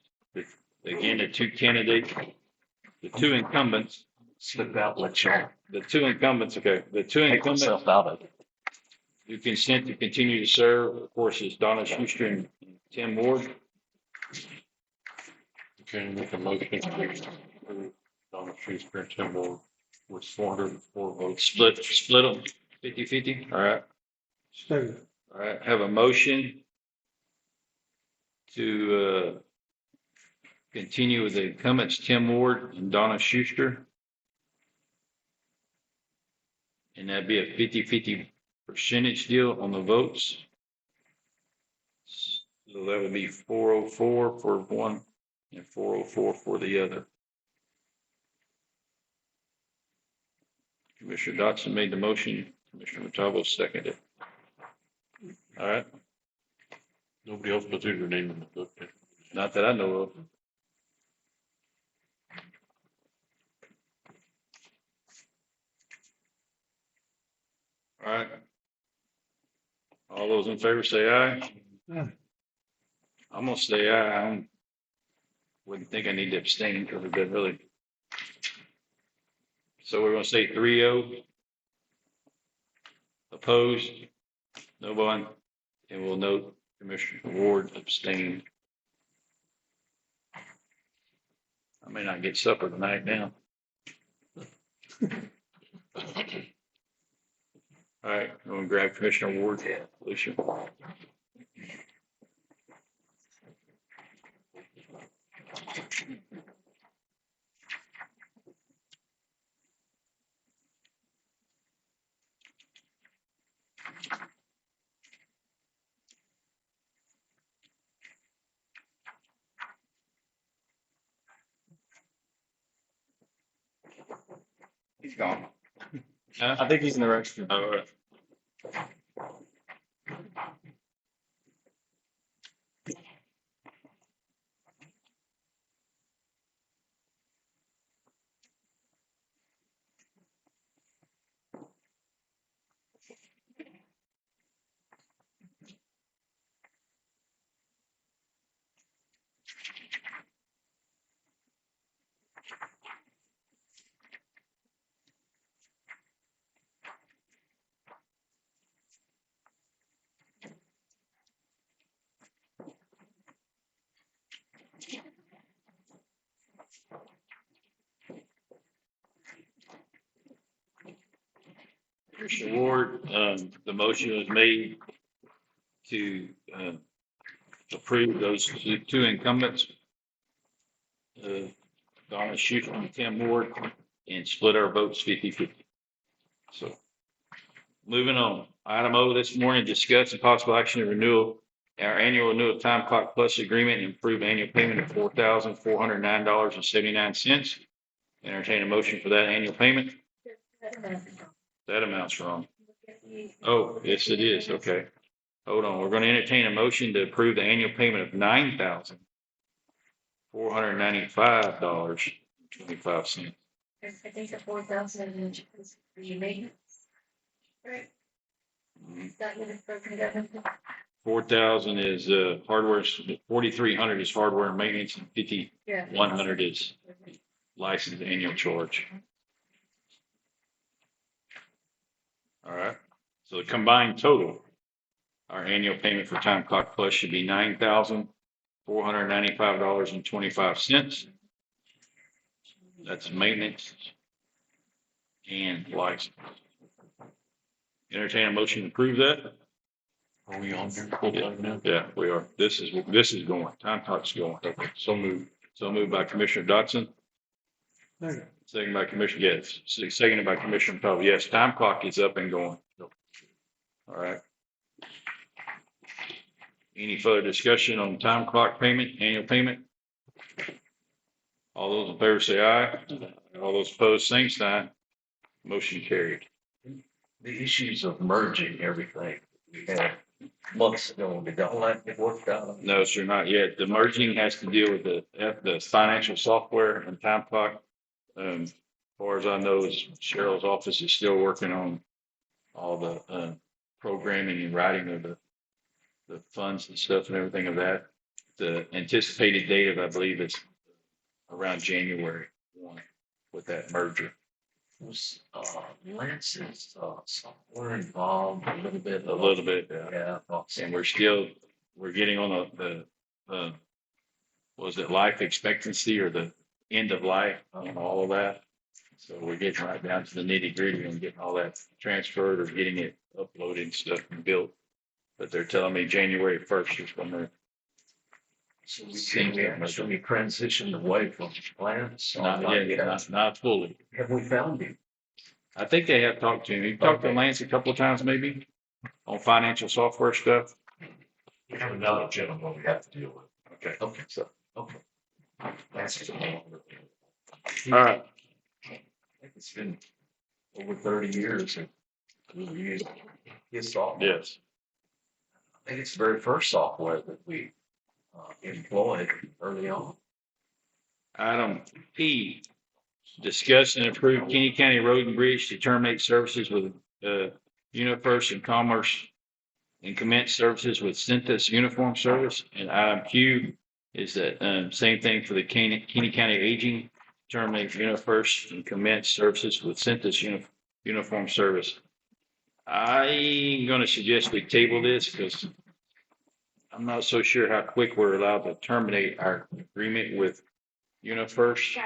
Again, the two candidates, the two incumbents. Slip out, let you The two incumbents, okay. The two take incumbents myself out of it. who consent to continue to serve, of course, is Donna Schuster and Tim Ward. Okay, make a motion to approve Donna Schuster and Tim Ward with 404 votes. Split them 50-50. All right. Second. All right. Have a motion to continue with the incumbents, Tim Ward and Donna Schuster. And that'd be a 50-50 percentage deal on the votes. So that would be 404 for one and 404 for the other. Commissioner Dotson made the motion. Commissioner Montalvo seconded it. All right. Nobody else puts their name in the book. Not that I know of. All right. All those in favor say aye. Aye. I'm gonna say aye. I wouldn't think I need to abstain because it doesn't really. So we're gonna say 3-0. Opposed? No one. And we'll note Commissioner Ward abstained. I may not get supper tonight now. All right, I'm gonna grab Commissioner Ward. Lucia. He's gone. Huh? I think he's in the restroom. All right. Commissioner Ward, the motion was made to, approve those two incumbents. Donna Schuster and Tim Ward, and split our votes 50-50. So, moving on. Item O this morning, discuss and possible action to renewal our annual renewal time clock plus agreement and approve annual payment of $4,409.79. Entertain a motion for that annual payment. That amount's wrong. Oh, yes, it is. Okay. Hold on. We're going to entertain a motion to approve the annual payment of $9,495.25. I think the 4,000 is for your maintenance. Right? Is that what it's broken down? 4,000 is hardware. 4,300 is hardware and maintenance, and 5,100 is license annual charge. All right. So the combined total, our annual payment for Time Clock Plus should be $9,495.25. That's maintenance and license. Entertain a motion to approve that. Are we on here full time now? Yeah, we are. This is going. Time Clock's going. Okay. So moved. So moved by Commissioner Dotson. Second by Commissioner, yes. Seconded by Commissioner Pell. Yes, Time Clock is up and going. All right. Any further discussion on time clock payment, annual payment? All those in favor say aye. All those opposed, same sign. Motion carried. The issues of merging everything, we had months ago, we don't like it worked out. No, sir, not yet. The merging has to deal with the financial software and time clock. As far as I know, Cheryl's office is still working on all the programming and writing of the funds and stuff and everything of that. The anticipated date of, I believe, is around January 1 with that merger. Was Lance's software involved a little bit? A little bit, yeah. Yeah, I thought so. And we're getting on the was it life expectancy or the end of life and all of that. So we're getting right down to the nitty gritty and getting all that transferred or getting it uploaded and stuff and built. But they're telling me January 1st is when they're. So we actually transitioned away from Lance. Not fully. Have we found him? I think they have talked to him. You've talked to Lance a couple of times maybe on financial software stuff. We have another gentleman we have to deal with. Okay. Okay, so, okay. Lance is All right. I think it's been over 30 years and we used his software. Yes. I think it's the very first software that we employed early on. Item P, discuss and approve Kinney County Road and Bridge to terminate services with UniFirst and Commerce and commence services with Centus Uniform Service. And item Q is that same thing for the Kinney County Aging, terminate UniFirst and commence services with Centus Uniform Service. I'm going to suggest we table this because I'm not so sure how quick we're allowed to terminate our agreement with UniFirst.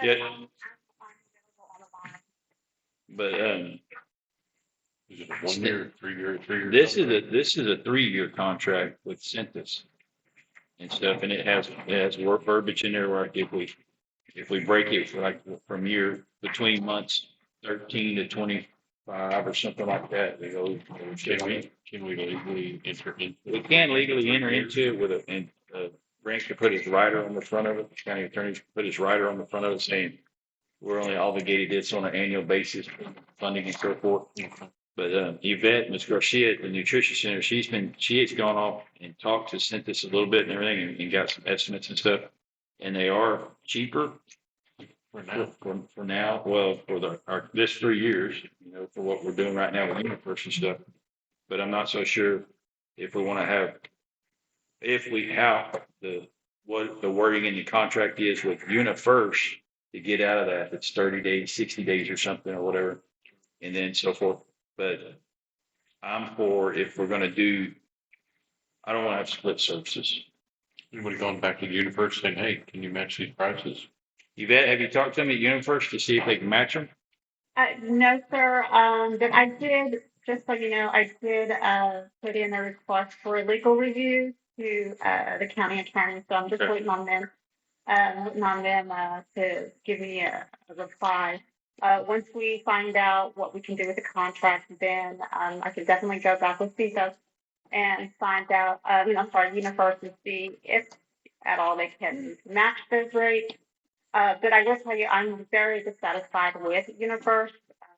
Yeah. But Is it a 1 year, 3 year, 3 year? this is a 3-year contract with Centus and stuff, and it has work verbiage in there where if we break it for like from year between months 13 to 25 or something like that, they go. Can we legally enter in? We can legally enter into it with Brent could put his rider on the front of it. The county attorney could put his rider on the front of it saying we're only obligated this on an annual basis, funding and so forth. But Yvette, Ms. Garcia at the Nutrition Center, she has gone off and talked to Centus a little bit and everything and got some estimates and stuff. And they are cheaper for now. Well, for this 3 years, for what we're doing right now with UniFirst and stuff. But I'm not so sure if we want to what the wording in the contract is with UniFirst to get out of that. It's 30 days, 60 days or something or whatever, and then so forth. But I'm for if we're going to do, I don't want to have split services. We would have gone back to the UniFirst saying, hey, can you match these prices? Yvette, have you talked to them at UniFirst to see if they can match them? No, sir, but I did, just so you know, I did, put in a request for a legal review to, the county attorney, so I'm just Okay. waiting on them, to give me a reply. Once we find out what we can do with the contract, then, I can definitely go back with CISA and find out, I'm sorry, UniFirst, and see if at all they can match those rates. But I will tell you, I'm very dissatisfied with UniFirst.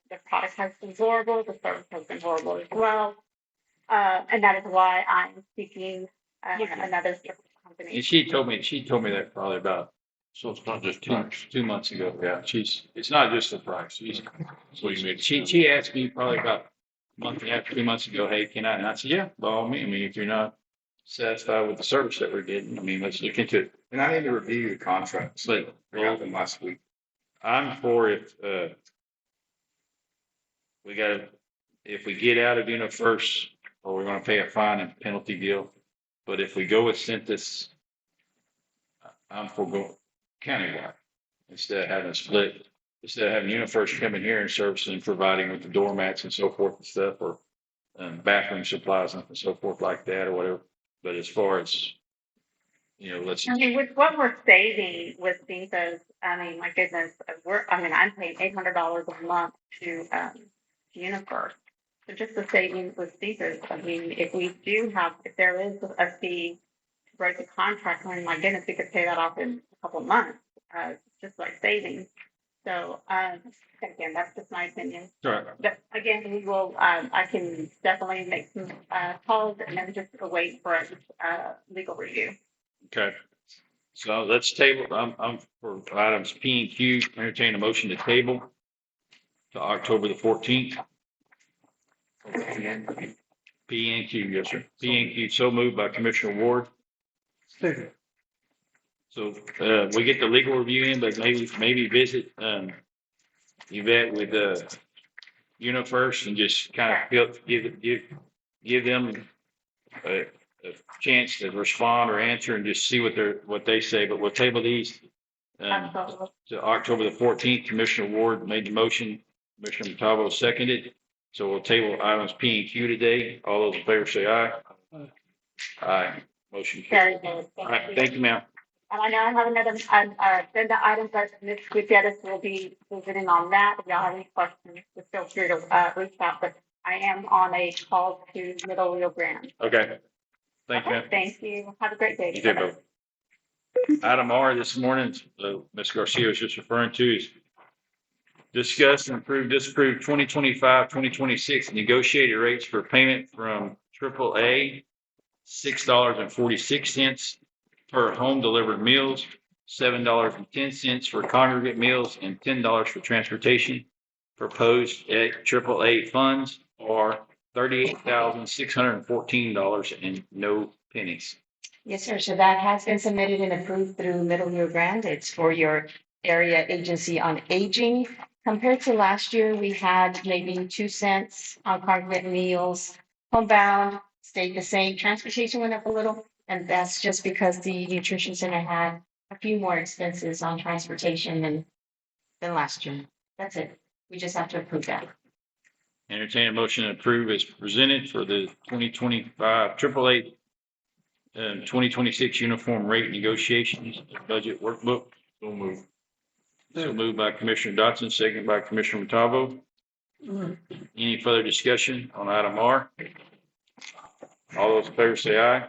The product has been horrible, the service has been horrible as well. And that is why I'm seeking, another service And company. she told me that probably about So it's not just two, tax. 2 months ago. Yeah, it's not just the price. So you made. She asked me probably about a month and a half, 2 months ago, hey, can I? And I said, yeah, by all means. I mean, if you're not satisfied with the service that we're getting, I mean, let's look into it. And I need to review the contracts. But I got them last week. I'm for if, we gotta, if we get out of UniFirst, or we're gonna pay a fine and penalty deal. But if we go with Centus, I'm for going countywide instead of having a split, instead of having UniFirst coming here and servicing and providing with the doormats and so forth and stuff, or bathroom supplies and so forth like that or whatever. But as far as, let's, I mean, with what we're saving with Cintas, I mean, my goodness, I'm paying $800 a month to, UniFirst. So just the savings with Cintas, I mean, if there is a fee to break the contract, I mean, my goodness, we could pay that off in a couple of months, just like savings. So, again, that's just my opinion. sorry, But again, I can definitely make some, calls and then just await for a, legal review. okay. So let's table, I'm for items P and Q, entertain a motion to table to October the 14th. P and Q, yes, sir. P and Q, so moved by Commissioner Ward. Second. So, we get the legal review in, but maybe visit, Yvette with, UniFirst and just kind of give them a chance to respond or answer and just see what they say, but we'll table these, Absolutely. to October the 14th. Commissioner Ward made the motion, Commissioner Montalvo seconded. So we'll table items P and Q today. All those in favor say aye. Aye. Motion carried. Very good. All right, thank you, ma'am. And I know I have another, agenda item that Ms. Gutierrez will be visiting on that. If y'all have any questions, just feel free to, reach out, but I am on a call to Middle Rio Grande. Okay. Thank you, ma'am. Thank you. Have a great day. You too, Bill. Item R this morning, Ms. Garcia was just referring to is discuss and disapprove 2025-2026 negotiated rates for payment from AAA, $6.46 per home delivered meals, $7.10 for congregate meals, and $10 for transportation. Proposed at AAA funds are $38,614 and no pennies. Yes, sir. So that has been submitted and approved through Middle Rio Grande. It's for your area agency on aging. Compared to last year, we had maybe 2 cents on congregate meals. Homebound stayed the same. Transportation went up a little, and that's just because the nutrition center had a few more expenses on transportation than last year. That's it. We just have to approve that. Entertain a motion to approve as presented for the 2025 AAA 2026 uniform rate negotiations budget workbook. So move. So moved by Commissioner Dotson, second by Commissioner Montalvo. Any further discussion on item R? All those in favor say aye.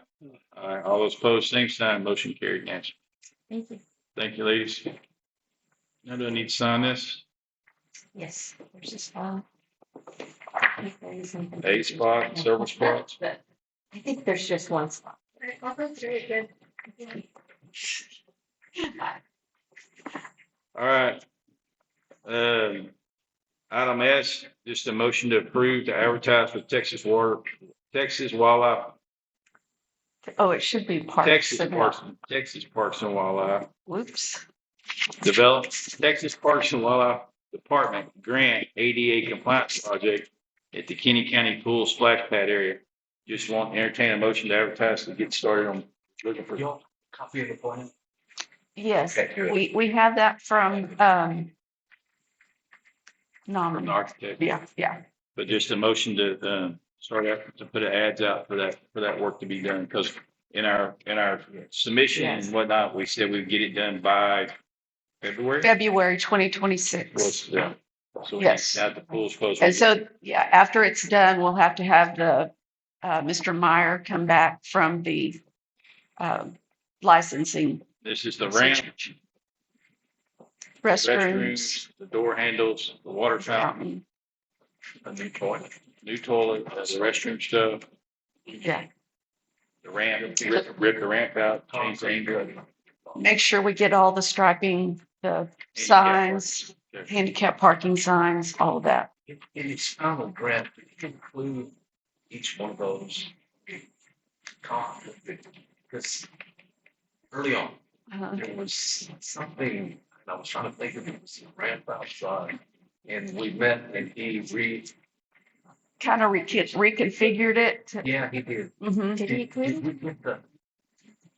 Aye. All those opposed, same sign. Motion carried. Nancy. Thank you. Thank you, ladies. Now do I need to sign this? Yes, there's this file. A spot, several spots. I think there's just one spot. Well, that's very good. All right. Item S, just a motion to approve to advertise for Texas Wildlife, Oh, it should be parts. Texas Parks and Wildlife Whoops. Texas Parks and Wildlife Department grant ADA compliance project at the Kinney County pool splash pad area. Just want to entertain a motion to advertise to get started on looking for. Your copy of the plan? Yes, Okay, good. we have that from, an nominee. architect. Yeah. But just a motion to, start out to put ads out for that work to be done, because in our submission Yes. and whatnot, we said we'd get it done by February. February 2026. Was, so we Yes. have the pools closed. And so, yeah, after it's done, we'll have to have the, Mr. Meyer come back from the, licensing. This is the ramp, Restrooms. the door handles, the water fountain, Fountain. a new toilet, the restroom stuff, Yeah. the ramp, rip the ramp out, change the angle. Make sure we get all the striping, the signs, handicap parking signs, all of that. In its final draft, did you include each one of those costs? Because early on, Uh, there was something, and I was trying to think of it, was a ramp outside. And we met and he Kind of reconfigured it. yeah, he did. Mhm.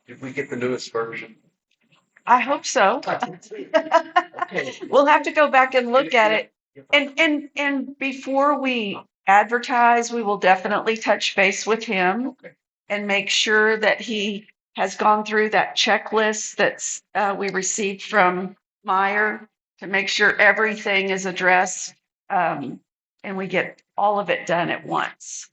Did we get the newest version? I hope so. Okay. We'll have to go back and look at it. And before we advertise, we will definitely touch base with him Okay. and make sure that he has gone through that checklist that's we received from Meyer to make sure everything is addressed, and we get all of it done at once.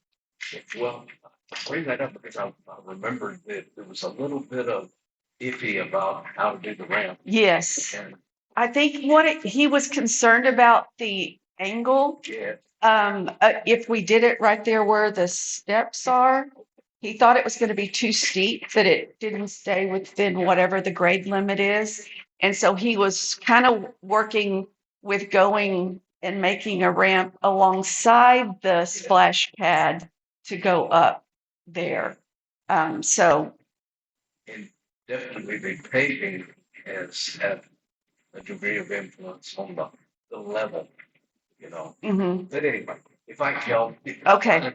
Well, I bring that up because I remembered that there was a little bit of iffy about how to do the ramp. Yes, And I think he was concerned about the angle. yeah, If we did it right there where the steps are, he thought it was going to be too steep, that it didn't stay within whatever the grade limit is. And so he was kind of working with going and making a ramp alongside the splash pad to go up there. So, and definitely the paving has had a degree of influence on the level, mhm. But anyway, if I can help. Okay.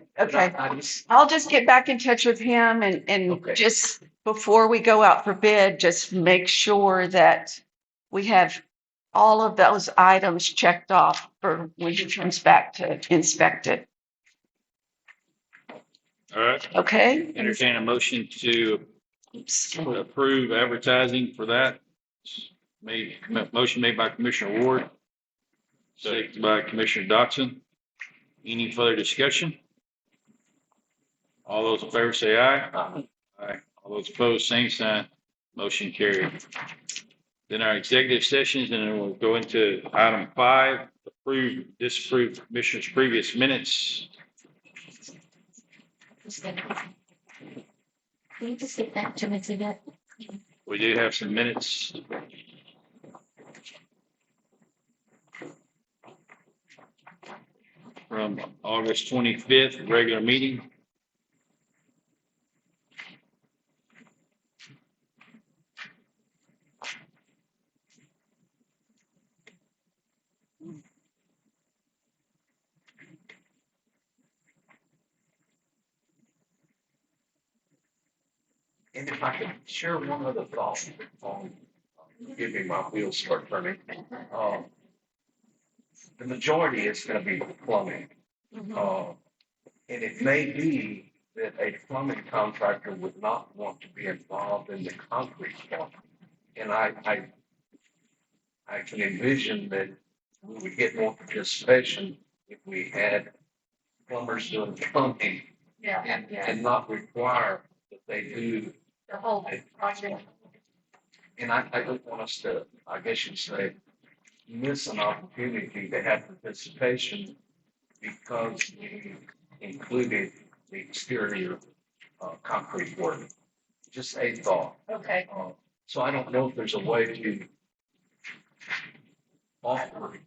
I'll just get back in touch with him and Okay. just before we go out for bid, just make sure that we have all of those items checked off for when he comes back to inspect it. All right, Okay? entertain a motion to approve advertising for that. Motion made by Commissioner Ward, seconded by Commissioner Dotson. Any further discussion? All those in favor say aye. Aye. All those opposed, same sign. Motion carried. Then our executive sessions, and then we'll go into item 5, disapprove Commissioner's previous minutes. Can you just get that to me so that? We do have some minutes. From August 25th, regular meeting. And if I could share one other thought on, give me my wheels start turning. The majority is gonna be plumbing. And it may be that a plumbing contractor would not want to be involved in the concrete part. And I can envision that we would get more participation if we had plumbers doing plumbing and not require that they do. The whole project. And I don't want us to, I guess you'd say, miss an opportunity to have participation because we included the exterior concrete work. Just a thought. Okay. So I don't know if there's a way to offer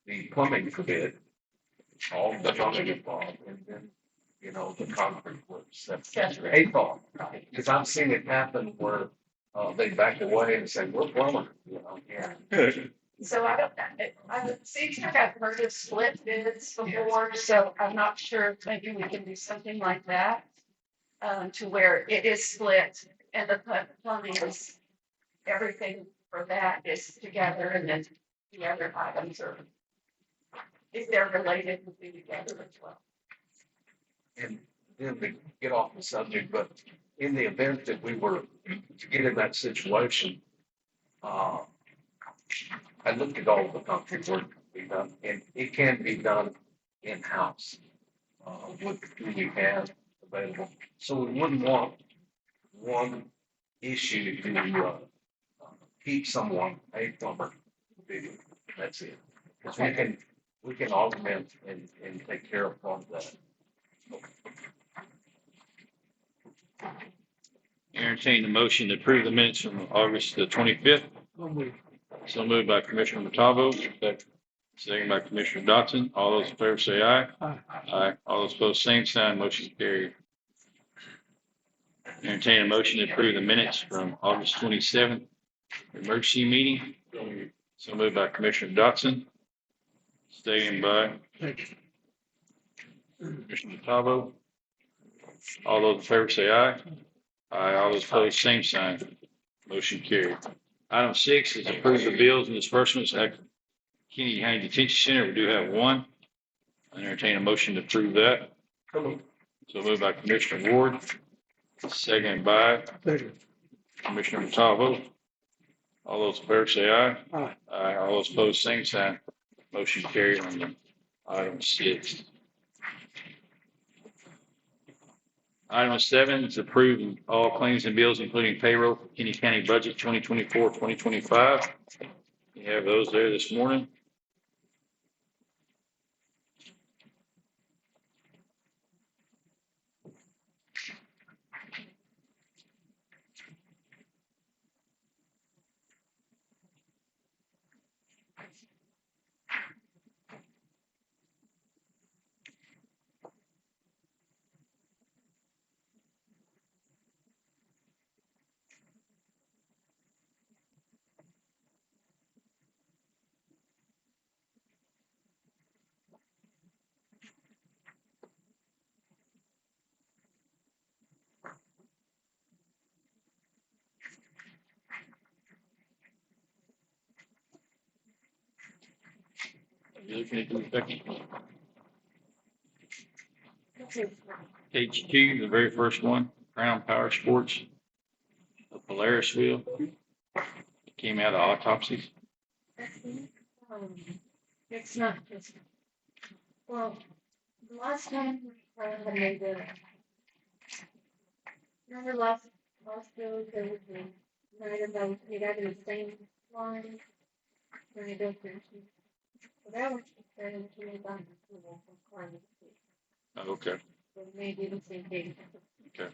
the plumbing for bid, all the plumbing involved, and then, the concrete works. That's a thought. Because I've seen it happen where they back away and say, we're plumber, Yeah. So I don't, it seems like I've heard of split bids before, so I'm not sure if maybe we can do something like that. To where it is split and the plumbing is, everything for that is together and then the other items are if they're related, would be together as well. And then to get off the subject, but in the event that we were to get in that situation, I looked at all the country work that can be done, and it can be done in-house. With who you have available. So we wouldn't want one issue to, keep someone a plumber. That's it. Because we can augment and take care of part of that. Entertain the motion to approve the minutes from August the 25th. So moved by Commissioner Montalvo, second by Commissioner Dotson. All those in favor say aye. Aye. Aye. All those opposed, same sign. Motion carried. Entertain a motion to approve the minutes from August 27th, emergency meeting. So moved by Commissioner Dotson, second by Commissioner Montalvo. All those in favor say aye. Aye. All those opposed, same sign. Motion carried. Item 6 is approve the bills and disbursements at Kinney County Detention Center. We do have one. I entertain a motion to approve that. So moved by Commissioner Ward, second by Second. Commissioner Montalvo. All those in favor say aye. Aye. Aye. All those opposed, same sign. Motion carried on the item 6. Item 7 is approving all claims and bills, including payroll for Kinney County budget 2024-2025. You have those there this morning. You looking at these, Becky? Page 2, the very first one, Crown Power Sports, the Polaris wheel. It came out of autopsies. It's not just, well, the last time we had made the, remember last bill, there was the item that was paid out in the same line. When it goes through. So that was just to me about approval from climate. Okay. So maybe the same thing. Okay.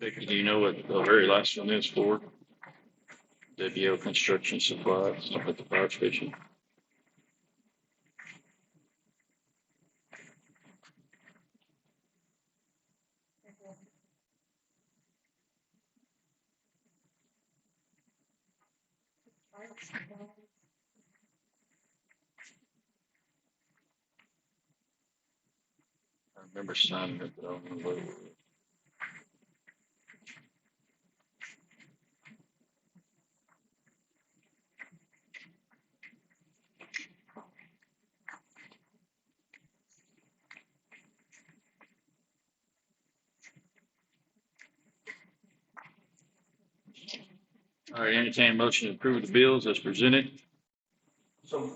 Vicky, do you know what the very last one is for? WO Construction Supplies up at the fire station. I remember signing it, but I don't remember what it was. All right, entertain a motion to approve the bills as presented. So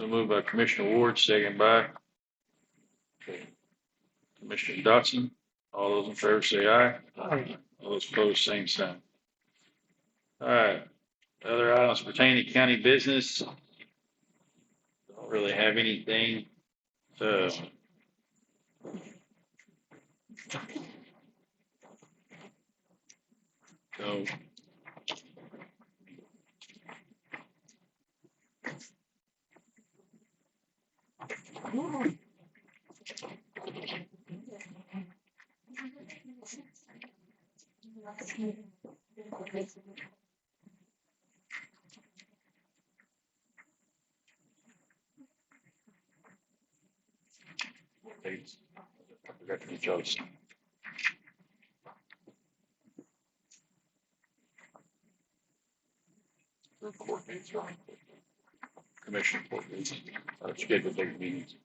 moved by Commissioner Ward, second by Commissioner Dotson. All those in favor say aye. Aye. All those opposed, same sign. All right, other items pertaining to county business. Don't really have anything. So I forgot to get y'all's. Court meetings, right? Commission court meetings, scheduled date meetings.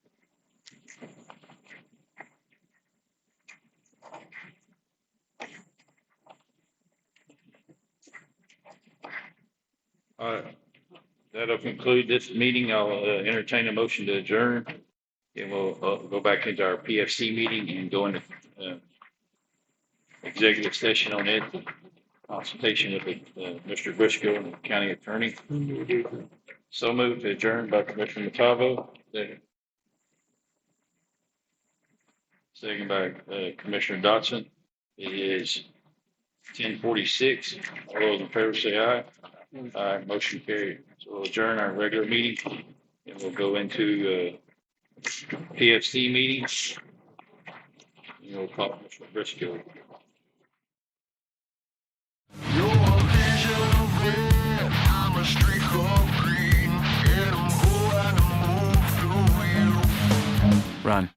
All right, that'll conclude this meeting. I'll entertain a motion to adjourn. And we'll go back into our PFC meeting and go into executive session on it. Consultation with Mr. Briscoe and the county attorney. So moved to adjourn by Commissioner Matavo. Second by Commissioner Dotson. It is 10:46. All those in favor say aye. Aye, motion carried. So we'll adjourn our regular meeting and we'll go into PFC meeting. And we'll call Commissioner Briscoe. Run.